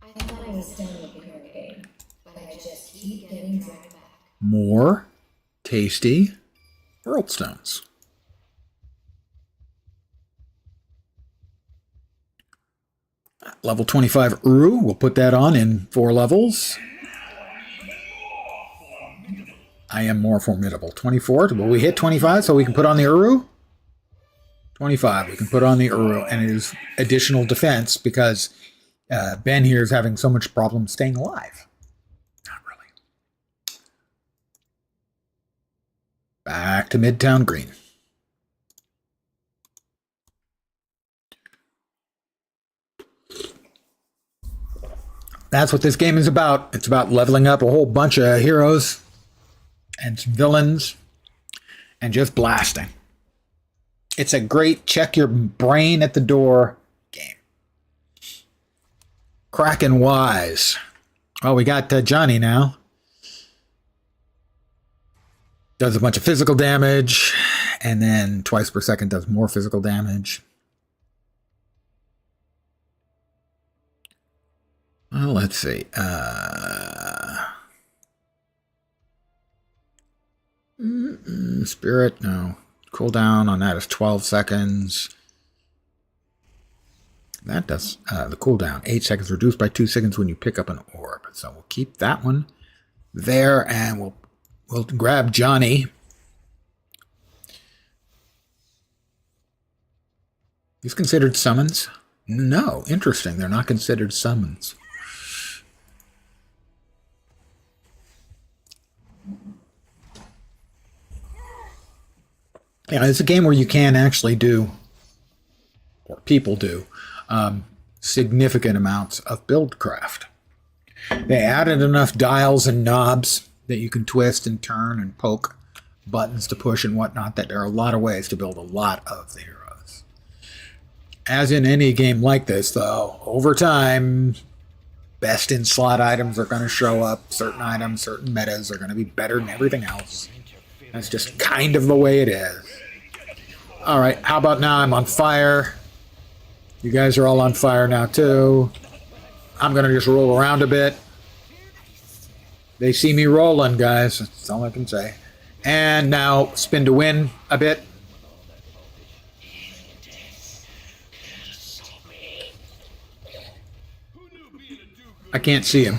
I thought I was done with the hurricane, but I just keep getting dragged back. More tasty World Stones. Level 25 Uru, we'll put that on in 4 levels. I am more formidable. 24, will we hit 25 so we can put on the Uru? 25, we can put on the Uru, and it is additional defense because Ben here is having so much problem staying alive. Not really. Back to Midtown Green. That's what this game is about. It's about leveling up a whole bunch of heroes and some villains and just blasting. It's a great check your brain at the door game. Kraken wise. Well, we got Johnny now. Does a bunch of physical damage and then twice per second does more physical damage. Well, let's see. Spirit, no. Cooldown on that is 12 seconds. That does the cooldown. 8 seconds reduced by 2 seconds when you pick up an orb. So we'll keep that one there, and we'll grab Johnny. He's considered summons? No, interesting. They're not considered summons. Yeah, it's a game where you can actually do, or people do, significant amounts of buildcraft. They added enough dials and knobs that you can twist and turn and poke buttons to push and whatnot, that there are a lot of ways to build a lot of the heroes. As in any game like this, though, over time, best in slot items are going to show up. Certain items, certain metas are going to be better than everything else. That's just kind of the way it is. All right, how about now I'm on fire? You guys are all on fire now, too. I'm going to just roll around a bit. They see me rolling, guys. That's all I can say. And now spin to win a bit. I can't see him.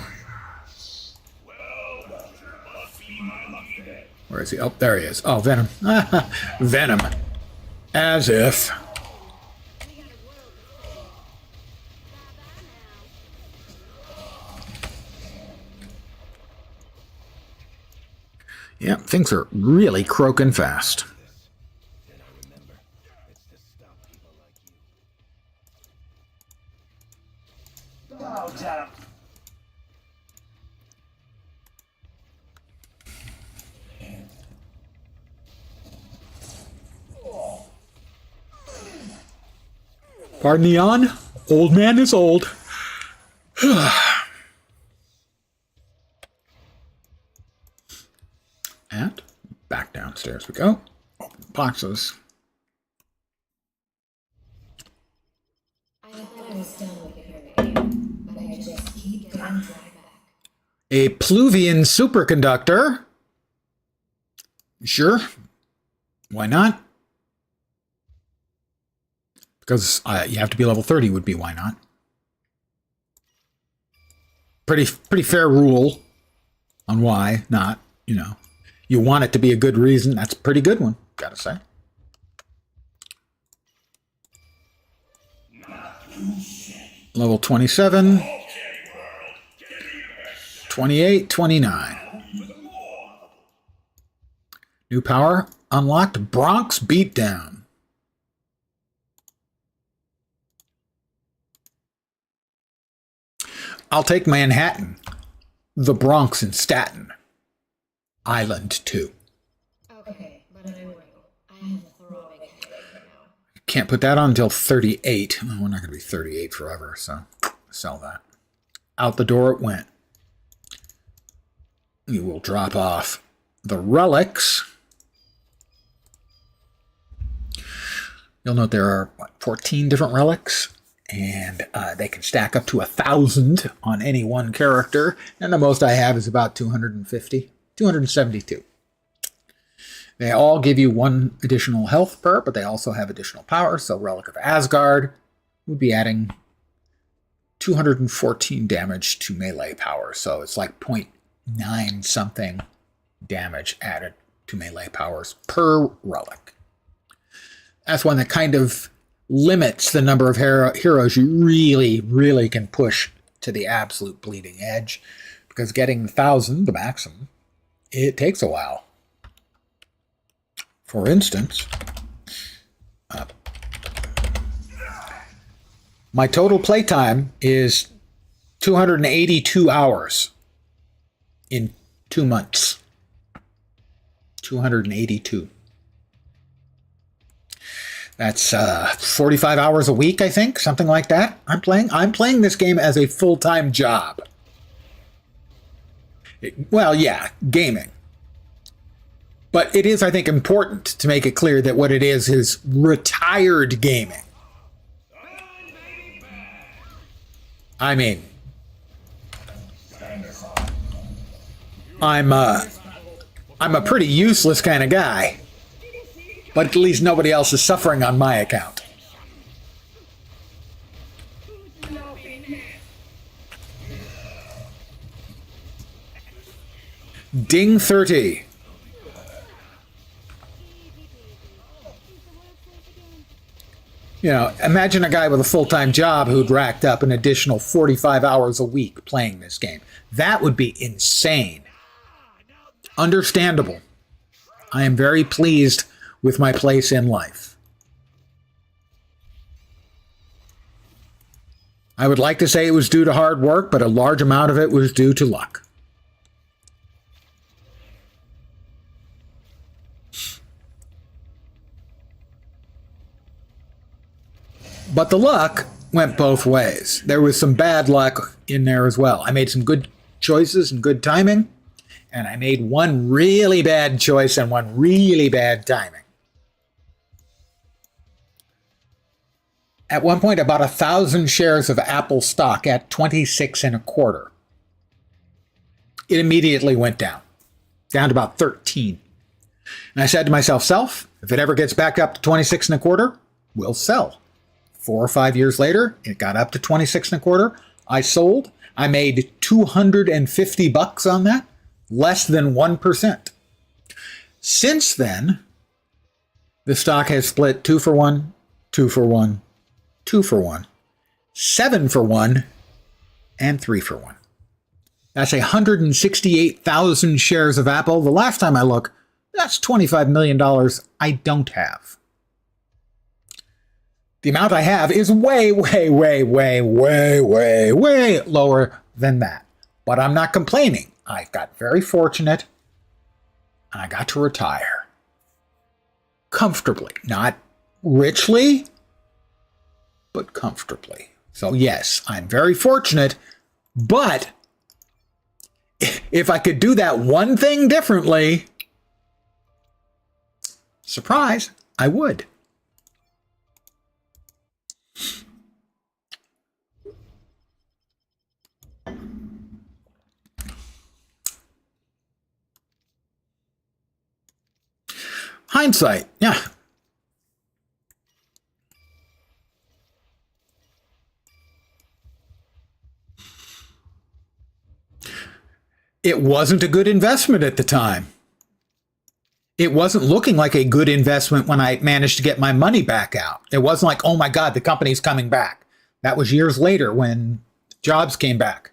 Where is he? Oh, there he is. Oh, Venom. Venom. As if. Yeah, things are really croaking fast. Then I remember. It's to stop people like you. Oh, damn. Pardon the yawn. Old man is old. And back downstairs we go. Open boxes. I thought I was done with the hurricane, but I just keep getting dragged back. A Pluvian superconductor. Sure. Why not? Because you have to be level 30 would be why not. Pretty fair rule on why not, you know. You want it to be a good reason. That's a pretty good one, gotta say. Level 27. 28, 29. New power unlocked. Bronx Beatdown. I'll take Manhattan, the Bronx, and Staten Island too. Okay, but I'm real. I have a throbbing headache now. Can't put that on until 38. Well, we're not going to be 38 forever, so sell that. Out the door it went. We will drop off the relics. You'll note there are 14 different relics, and they can stack up to 1,000 on any one character, and the most I have is about 250, 272. They all give you one additional health per, but they also have additional power, so Relic of Asgard would be adding 214 damage to melee power, so it's like 0.9 something damage added to melee powers per relic. That's one that kind of limits the number of heroes you really can push to the absolute bleeding edge, because getting 1,000, the maximum, it takes a while. For instance, my total playtime is 282 hours in 2 months. 282. That's 45 hours a week, I think, something like that. I'm playing this game as a full-time job. Well, yeah, gaming. But it is, I think, important to make it clear that what it is retired gaming. I mean, I'm a pretty useless kind of guy. But at least nobody else is suffering on my account. Ding 30. You know, imagine a guy with a full-time job who'd racked up an additional 45 hours a week playing this game. That would be insane. Understandable. I am very pleased with my place in life. I would like to say it was due to hard work, but a large amount of it was due to luck. But the luck went both ways. There was some bad luck in there as well. I made some good choices and good timing, and I made one really bad choice and one really bad timing. At one point, I bought 1,000 shares of Apple stock at 26 and a quarter. It immediately went down to about 13. And I said to myself, self, if it ever gets back up to 26 and a quarter, we'll sell. 4 or 5 years later, it got up to 26 and a quarter. I sold. I made $250 on that, less than 1%. Since then, the stock has split 2 for 1, 2 for 1, 2 for 1, 7 for 1, and 3 for 1. That's 168,000 shares of Apple. The last time I looked, that's $25 million I don't have. The amount I have is way, way, way, way, way, way, way lower than that. But I'm not complaining. I got very fortunate, and I got to retire comfortably. Not richly, but comfortably. So yes, I'm very fortunate, but if I could do that one thing differently, surprise, I would. Hindsight, yeah. It wasn't a good investment at the time. It wasn't looking like a good investment when I managed to get my money back out. It wasn't like, oh my God, the company's coming back. That was years later when Jobs came back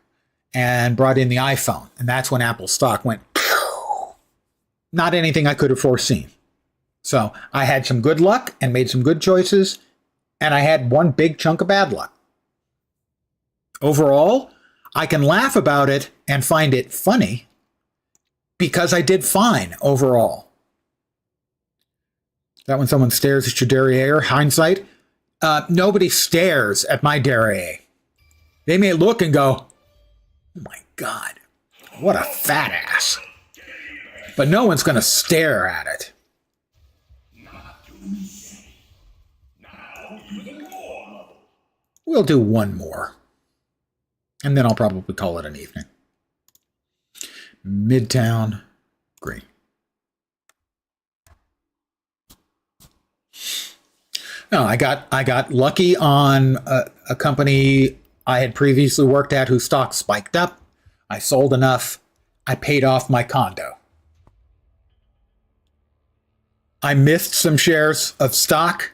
and brought in the iPhone. And that's when Apple stock went, pew. Not anything I could have foreseen. So I had some good luck and made some good choices. And I had one big chunk of bad luck. Overall, I can laugh about it and find it funny because I did fine overall. Is that when someone stares at your derriere? Hindsight? Nobody stares at my derriere. They may look and go, oh my God, what a fat ass. But no one's going to stare at it. We'll do one more. And then I'll probably call it an evening. Midtown Green. No, I got lucky on a company I had previously worked at whose stock spiked up. I sold enough. I paid off my condo. I missed some shares of stock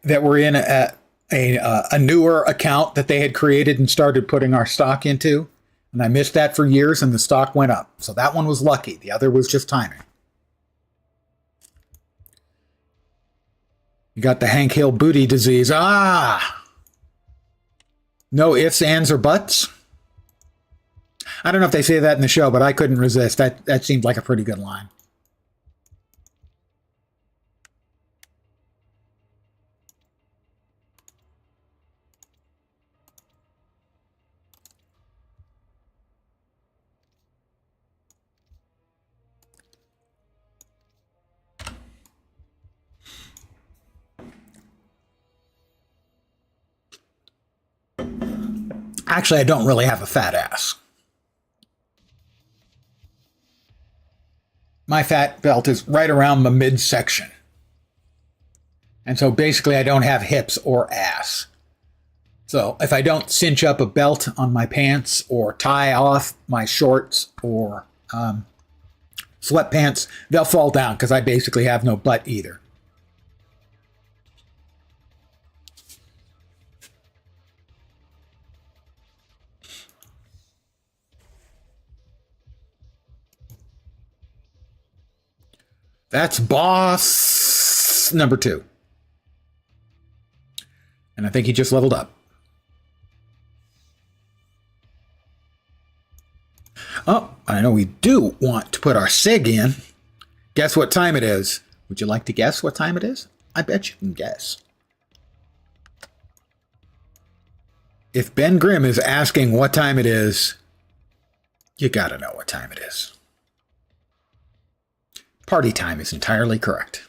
that were in a newer account that they had created and started putting our stock into. And I missed that for years and the stock went up. So that one was lucky. The other was just timing. You got the Hank Hill booty disease. No ifs, ands, or buts. I don't know if they say that in the show, but I couldn't resist. That seemed like a pretty good line. Actually, I don't really have a fat ass. My fat belt is right around the midsection. And so basically I don't have hips or ass. So if I don't cinch up a belt on my pants or tie off my shorts or sweatpants, they'll fall down because I basically have no butt either. That's boss number 2. And I think he just leveled up. Oh, I know we do want to put our SIG in. Guess what time it is? Would you like to guess what time it is? I bet you can guess. If Ben Grimm is asking what time it is, you gotta know what time it is. Party time is entirely correct.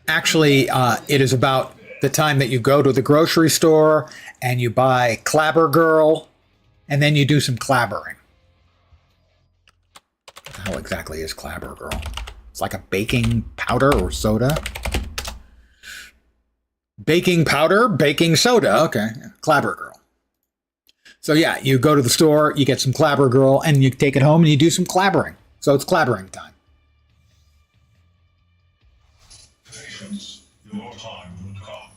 Actually, it is about the time that you go to the grocery store and you buy Clabber Girl, and then you do some clabbering. What the hell exactly is Clabber Girl? It's like a baking powder or soda. Baking powder, baking soda. Okay, Clabber Girl. So yeah, you go to the store, you get some Clabber Girl, and you take it home and you do some clabbering. So it's clabbering time. Patience, your time will come.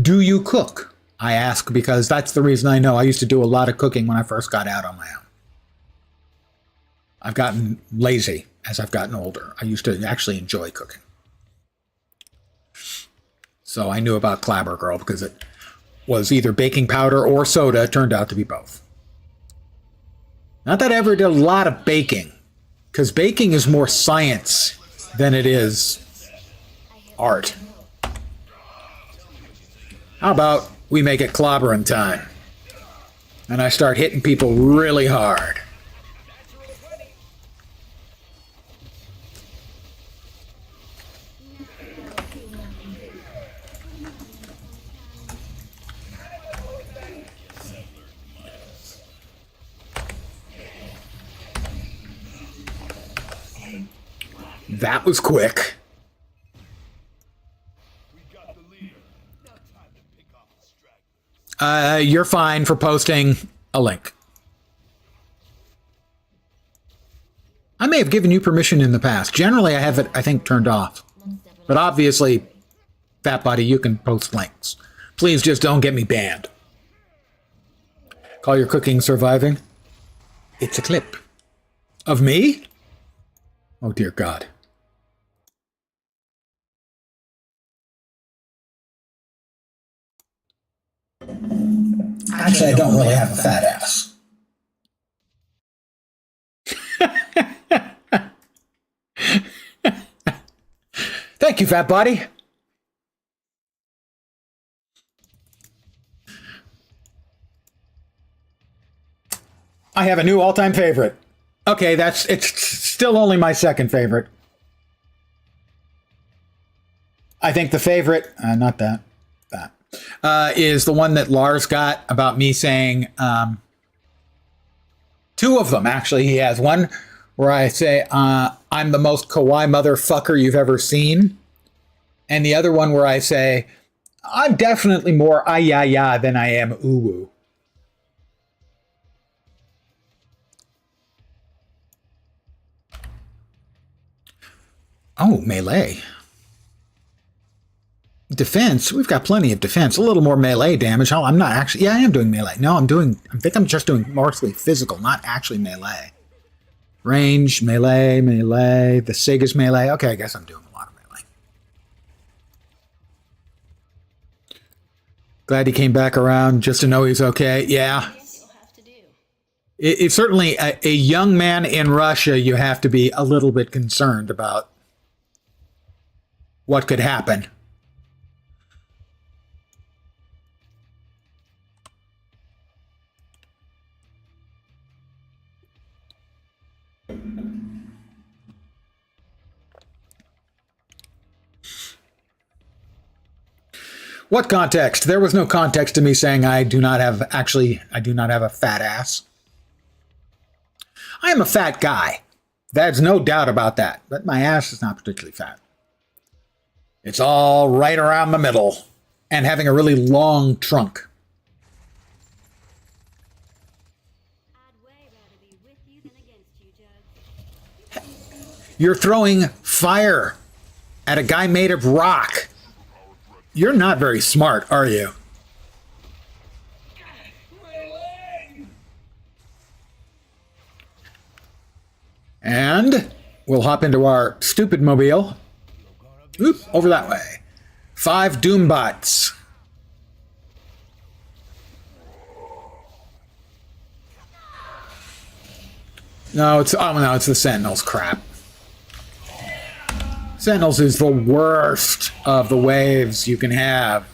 Do you cook? I ask because that's the reason I know. I used to do a lot of cooking when I first got out on my own. I've gotten lazy as I've gotten older. I used to actually enjoy cooking. So I knew about Clabber Girl because it was either baking powder or soda. It turned out to be both. Not that I ever did a lot of baking, because baking is more science than it is art. How about we make it clobbering time? And I start hitting people really hard. That was quick. You're fine for posting a link. I may have given you permission in the past. Generally, I have it, I think, turned off. But obviously, Fat Buddy, you can post links. Please just don't get me banned. Call your cooking surviving? It's a clip. Of me? Oh, dear God. Actually, I don't really have a fat ass. Thank you, Fat Body. I have a new all-time favorite. Okay, it's still only my second favorite. I think the favorite, not that, is the one that Lars got about me saying, two of them, actually. He has one where I say, I'm the most kawaii motherfucker you've ever seen. And the other one where I say, I'm definitely more ay-ya-ya than I am ooh-woo. Oh, melee. Defense, we've got plenty of defense. A little more melee damage. Oh, I'm not actually, yeah, I am doing melee. No, I think I'm just doing mostly physical, not actually melee. Range, melee, the SIG is melee. Okay, I guess I'm doing a lot of melee. Glad he came back around just to know he's okay. Yeah. It's certainly a young man in Russia, you have to be a little bit concerned about what could happen. What context? There was no context to me saying I do not have a fat ass. I am a fat guy. There's no doubt about that. But my ass is not particularly fat. It's all right around the middle and having a really long trunk. I'd way rather be with you than against you, Judge. You're throwing fire at a guy made of rock. You're not very smart, are you? And we'll hop into our stupid mobile. Oop, over that way. 5 Doombots. No, it's the Sentinels. Crap. Sentinels is the worst of the waves you can have.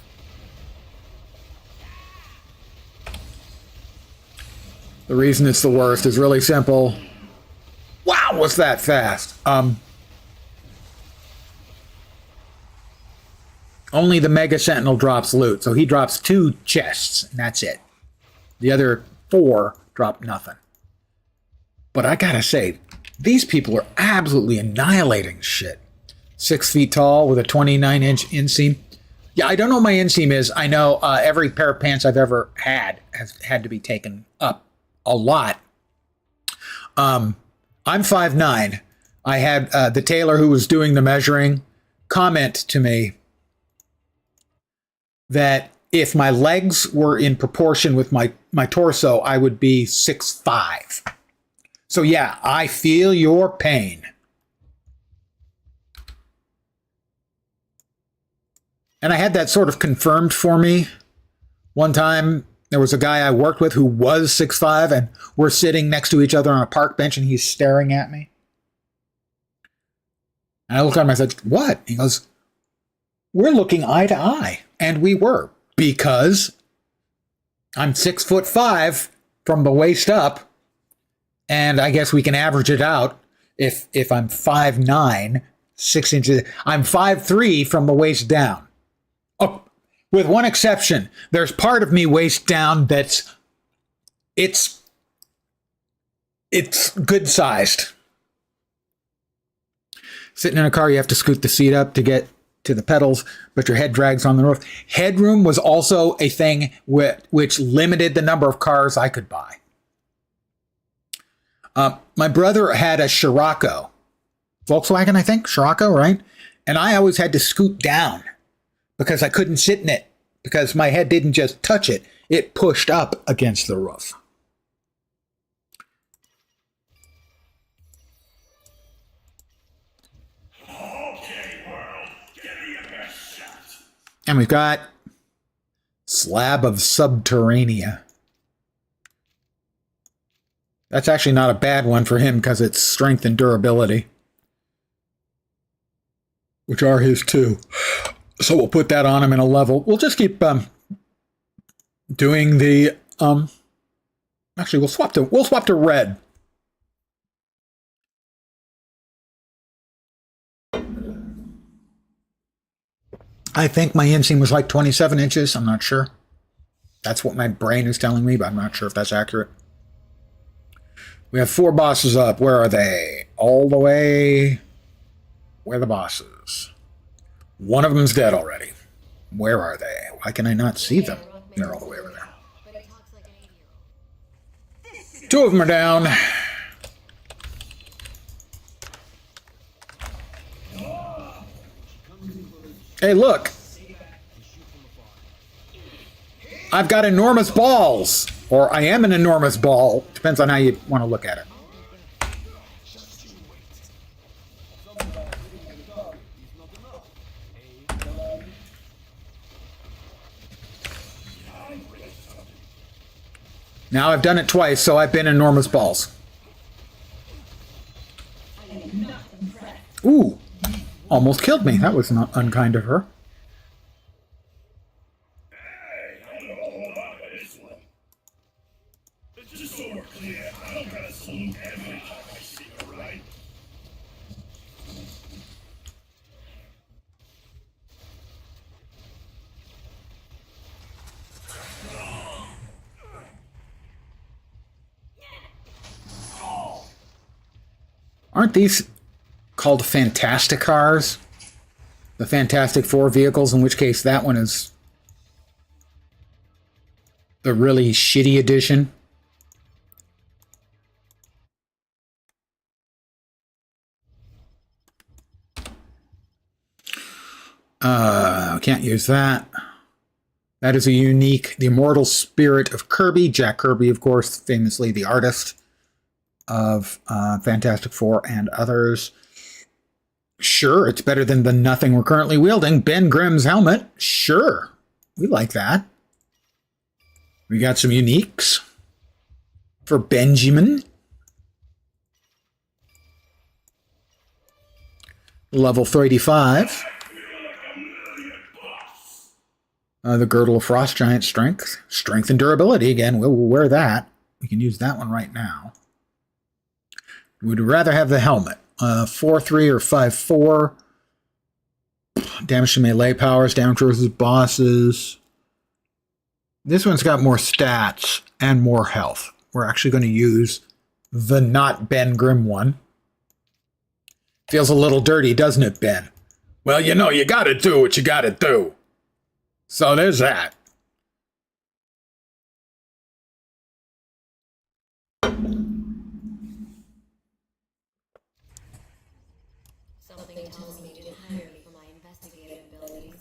The reason it's the worst is really simple. Wow, what's that fast? Only the Mega Sentinel drops loot, so he drops 2 chests, and that's it. The other 4 drop nothing. But I gotta say, these people are absolutely annihilating shit. 6 feet tall with a 29-inch inseam. Yeah, I don't know what my inseam is. I know every pair of pants I've ever had has had to be taken up a lot. I'm 5'9". I had the tailor who was doing the measuring comment to me that if my legs were in proportion with my torso, I would be 6'5". So yeah, I feel your pain. And I had that sort of confirmed for me. One time, there was a guy I worked with who was 6'5", and we're sitting next to each other on a park bench, and he's staring at me. And I looked at him and I said, "What?" He goes, "We're looking eye to eye." And we were, because I'm 6'5" from the waist up, and I guess we can average it out. If I'm 5'9", 6 inches, I'm 5'3" from the waist down. Oh, with one exception, there's part of me waist down that's it's good sized. Sitting in a car, you have to scoot the seat up to get to the pedals, but your head drags on the roof. Headroom was also a thing which limited the number of cars I could buy. My brother had a Scirocco, Volkswagen, I think, Scirocco, right? And I always had to scoot down because I couldn't sit in it because my head didn't just touch it. It pushed up against the roof. Okay, world, give me your best shot. And we've got Slab of Subterranea. That's actually not a bad one for him because it's strength and durability, which are his too. So we'll put that on him in a level. We'll just keep doing the actually we'll swap to red. I think my inseam was like 27 inches. I'm not sure. That's what my brain is telling me, but I'm not sure if that's accurate. We have 4 bosses up. Where are they? All the way. Where are the bosses? One of them's dead already. Where are they? Why can I not see them? They're all the way over there. But it talks like an 8-year-old. 2 of them are down. Hey, look. I've got enormous balls. Or I am an enormous ball. Depends on how you want to look at it. Now I've done it twice, so I've been enormous balls. Ooh, almost killed me. That was not unkind of her. Hey, I know all about this one. Just so we're clear, I don't gotta salute every time I see her, right? Aren't these called Fantastic cars? The Fantastic Four vehicles, in which case that one is the really shitty edition. Can't use that. That is a unique, the immortal spirit of Kirby. Jack Kirby, of course, famously the artist of Fantastic Four and others. Sure, it's better than the nothing we're currently wielding. Ben Grimm's helmet. Sure, we like that. We got some uniques for Benjamin. Level 35. The Girdle of Frost Giant Strength. Strength and durability. Again, we'll wear that. We can use that one right now. We'd rather have the helmet. 4-3 or 5-4. Damage to melee powers, damage versus bosses. This one's got more stats and more health. We're actually going to use the not Ben Grimm one. Feels a little dirty, doesn't it, Ben? Well, you know, you gotta do what you gotta do. So there's that. Something tells me you didn't hire me for my investigative abilities.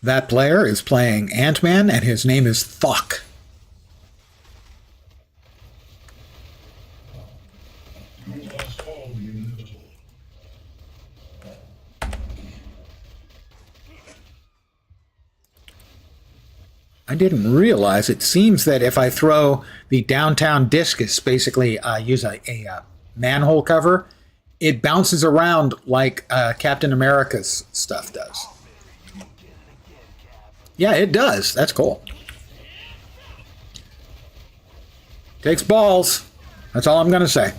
That player is playing Ant-Man, and his name is Thok. You must call the inevitable. I didn't realize, it seems that if I throw the downtown discus, basically use a manhole cover, it bounces around like Captain America's stuff does. Yeah, it does. That's cool. Takes balls. That's all I'm going to say.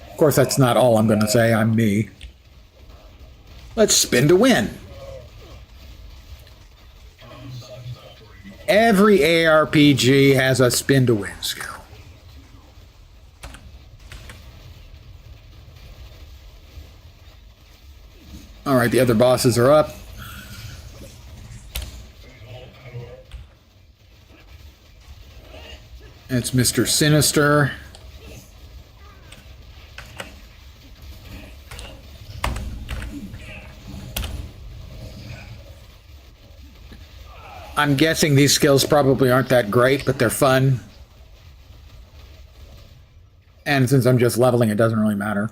Of course, that's not all I'm going to say. I'm me. Let's spin to win. Every ARPG has a spin to win skill. All right, the other bosses are up. It's Mr. Sinister. I'm guessing these skills probably aren't that great, but they're fun. And since I'm just leveling, it doesn't really matter.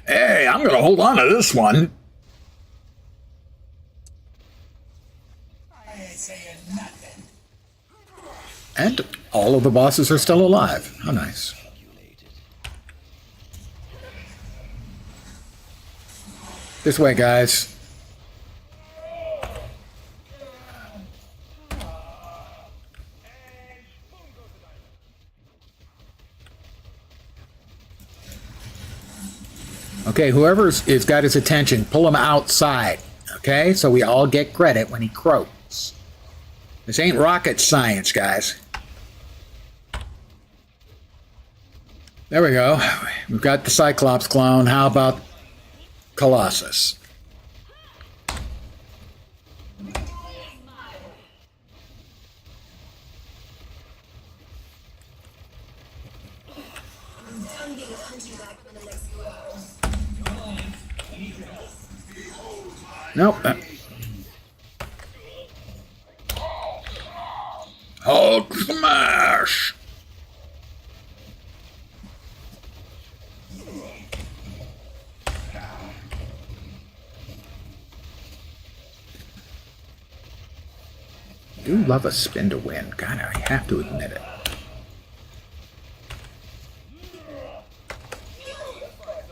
Hey, I'm going to hold on to this one. And all of the bosses are still alive. How nice. This way, guys. Okay, whoever's is got his attention, pull him outside. Okay, so we all get credit when he croaks. This ain't rocket science, guys. There we go. We've got the Cyclops clone. How about Colossus? Nope. Hulk smash! Do love a spin to win. God, I have to admit it.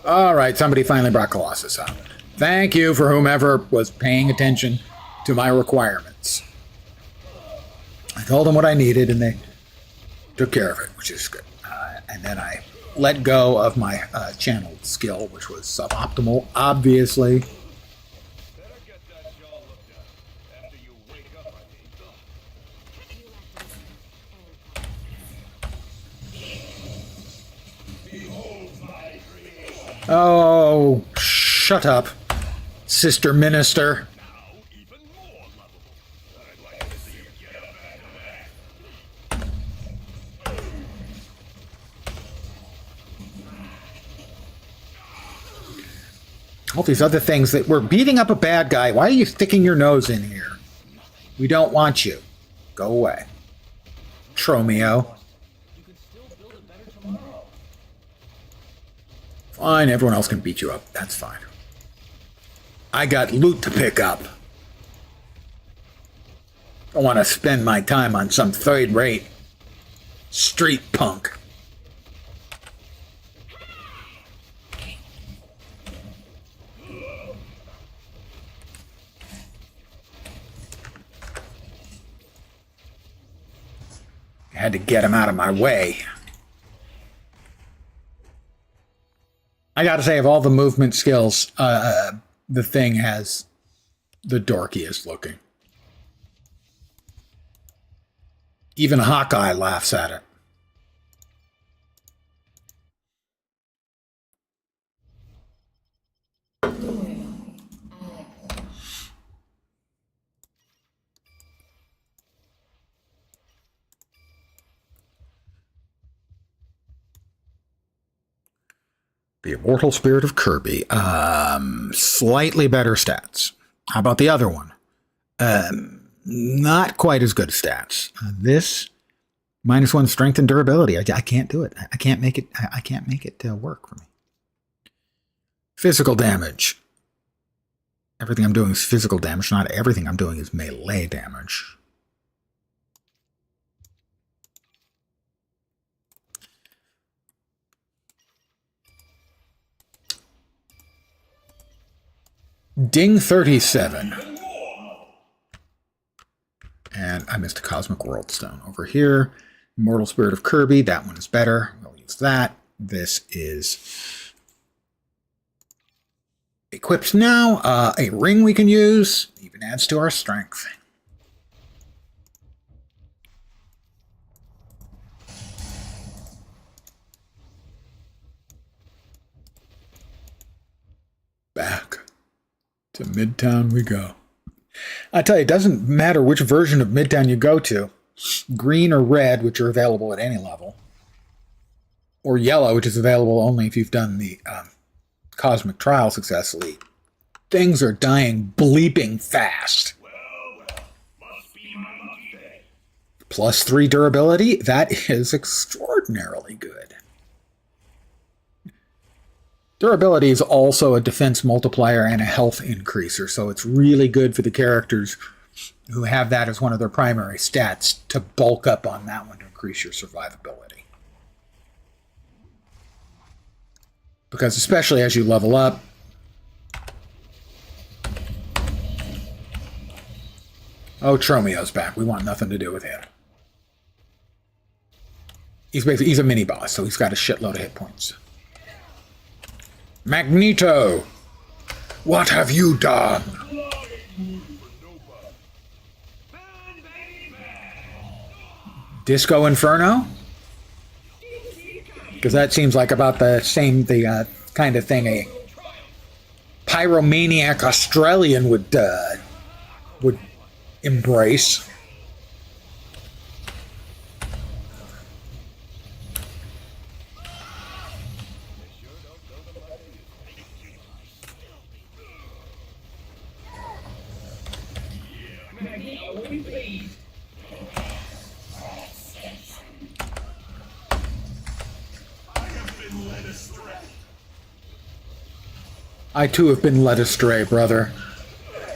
All right, somebody finally brought Colossus up. Thank you for whomever was paying attention to my requirements. I told them what I needed, and they took care of it, which is good. And then I let go of my channeled skill, which was suboptimal, obviously. Better get that jaw looked at after you wake up, I mean. Oh, shut up, Sister Minister. Now even more lovable. I'd like to see you get up back to All these other things that we're beating up a bad guy. Why are you sticking your nose in here? We don't want you. Go away. Tromeo. Fine, everyone else can beat you up. That's fine. I got loot to pick up. Don't want to spend my time on some third-rate street punk. I had to get him out of my way. I gotta say, of all the movement skills, the thing has the dorkiest looking. Even Hawkeye laughs at it. Don't worry about me. I like her. The Immortal Spirit of Kirby. Slightly better stats. How about the other one? Not quite as good stats. This -1 strength and durability. I can't do it. I can't make it. I can't make it work for me. Physical damage. Everything I'm doing is physical damage. Not everything I'm doing is melee damage. Ding 37. And I missed a Cosmic World Stone over here. Immortal Spirit of Kirby. That one is better. We'll use that. This is equipped now. A ring we can use. Even adds to our strength. Back to Midtown we go. I tell you, it doesn't matter which version of Midtown you go to. Green or red, which are available at any level. Or yellow, which is available only if you've done the Cosmic Trial successfully. Things are dying bleeping fast. Must be my lucky day. +3 durability, that is extraordinarily good. Durability is also a defense multiplier and a health increaser, so it's really good for the characters who have that as one of their primary stats to bulk up on that one to increase your survivability. Because especially as you level up, oh, Tromeo's back. We want nothing to do with him. He's a mini boss, so he's got a shitload of hit points. Magneto, what have you done? Disco Inferno? Because that seems like about the same kind of thing a pyromaniac Australian would embrace. I too have been led astray, brother.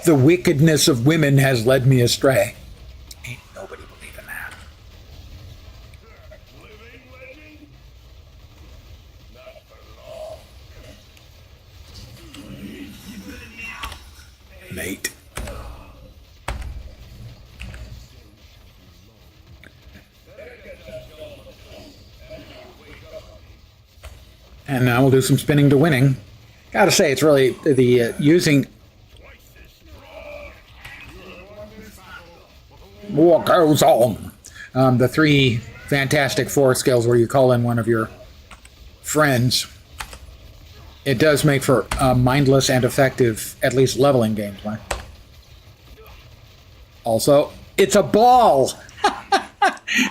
The wickedness of women has led me astray. Ain't nobody believing that. Living legend? Not for long. Mate. And now we'll do some spinning to winning. Gotta say, it's really the using. What goes on? The 3 Fantastic Four skills where you call in one of your friends. It does make for mindless and effective, at least leveling gameplay. Also, it's a ball!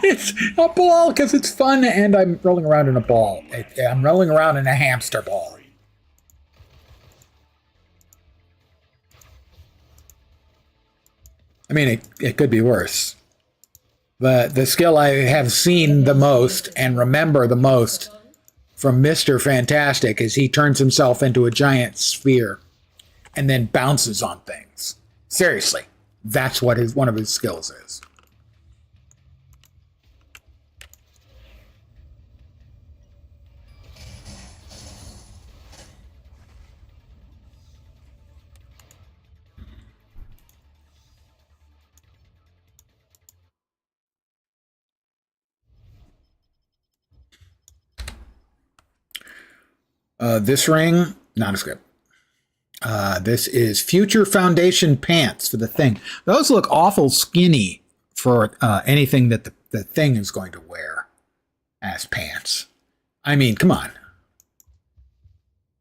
It's a ball because it's fun and I'm rolling around in a ball. I'm rolling around in a hamster ball. I mean, it could be worse. The skill I have seen the most and remember the most from Mr. Fantastic is he turns himself into a giant sphere and then bounces on things. Seriously, that's what one of his skills is. This ring, not as good. This is Future Foundation pants for the Thing. Those look awful skinny for anything that the Thing is going to wear as pants. I mean, come on.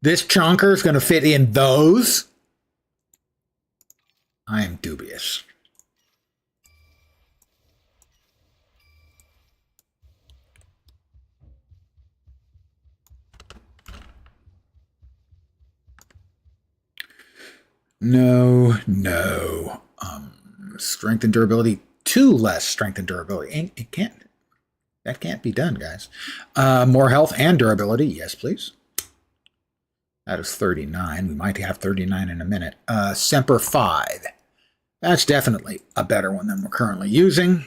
This chunker is going to fit in those? I am dubious. No. Strength and durability. 2 less strength and durability. It can't. That can't be done, guys. More health and durability. Yes, please. That is 39. We might have 39 in a minute. Semper Fi. That's definitely a better one than we're currently using.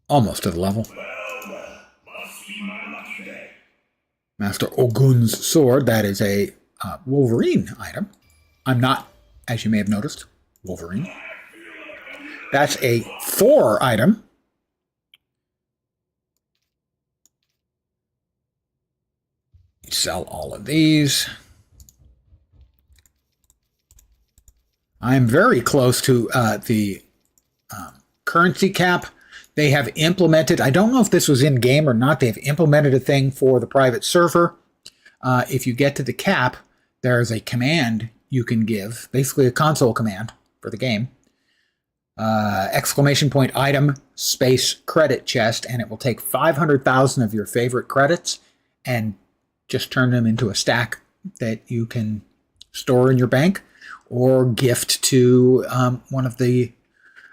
Almost to the level. Must be my lucky day. Master Ogun's sword. That is a Wolverine item. I'm not, as you may have noticed, Wolverine. That's a Thor item. Sell all of these. I'm very close to the currency cap. They have implemented, I don't know if this was in game or not, they've implemented a thing for the private server. If you get to the cap, there's a command you can give, basically a console command for the game. Exclamation point item space credit chest, and it will take 500,000 of your favorite credits and just turn them into a stack that you can store in your bank or gift to one of the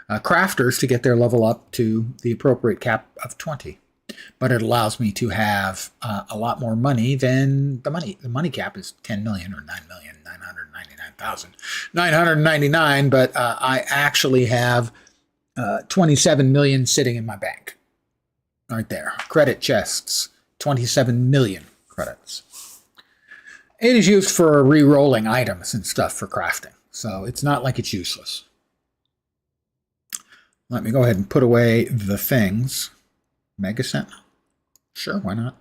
crafters to get their level up to the appropriate cap of 20. But it allows me to have a lot more money than the money. The money cap is 10 million or 9,999,999, but I actually have 27 million sitting in my bank. Right there. Credit chests, 27 million credits. It is used for re-rolling items and stuff for crafting, so it's not like it's useless. Let me go ahead and put away the things. Mega Sentinel? Sure, why not?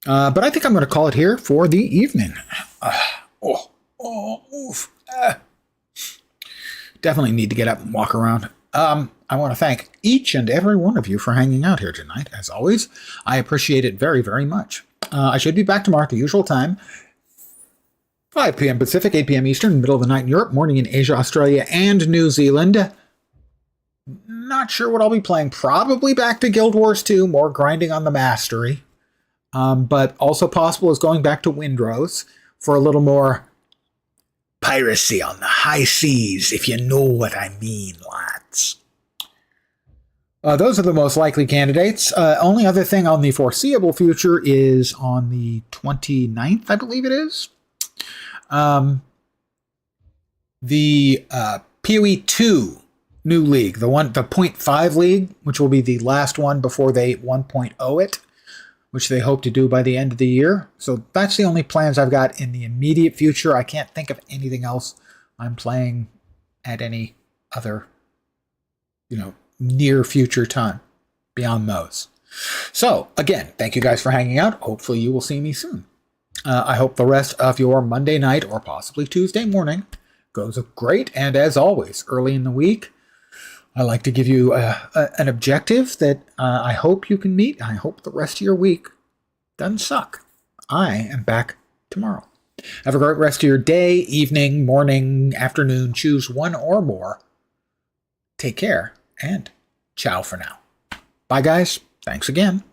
But I think I'm going to call it here for the evening. Definitely need to get up and walk around. I want to thank each and every one of you for hanging out here tonight. As always, I appreciate it very, very much. I should be back tomorrow at the usual time. 5 p.m. Pacific, 8 p.m. Eastern, middle of the night in Europe, morning in Asia, Australia, and New Zealand. Not sure what I'll be playing. Probably back to Guild Wars 2, more grinding on the mastery. But also possible is going back to Windrose for a little more piracy on the high seas, if you know what I mean, lads. Those are the most likely candidates. Only other thing on the foreseeable future is on the 29th, I believe it is. The PoE 2 new league, the 0.5 league, which will be the last one before they 1.0 it, which they hope to do by the end of the year. So that's the only plans I've got in the immediate future. I can't think of anything else I'm playing at any other, near future time beyond those. So again, thank you guys for hanging out. Hopefully you will see me soon. I hope the rest of your Monday night or possibly Tuesday morning goes great. And as always, early in the week, I like to give you an objective that I hope you can meet. I hope the rest of your week doesn't suck. I am back tomorrow. Have a great rest of your day, evening, morning, afternoon. Choose one or more. Take care, and ciao for now. Bye, guys. Thanks again.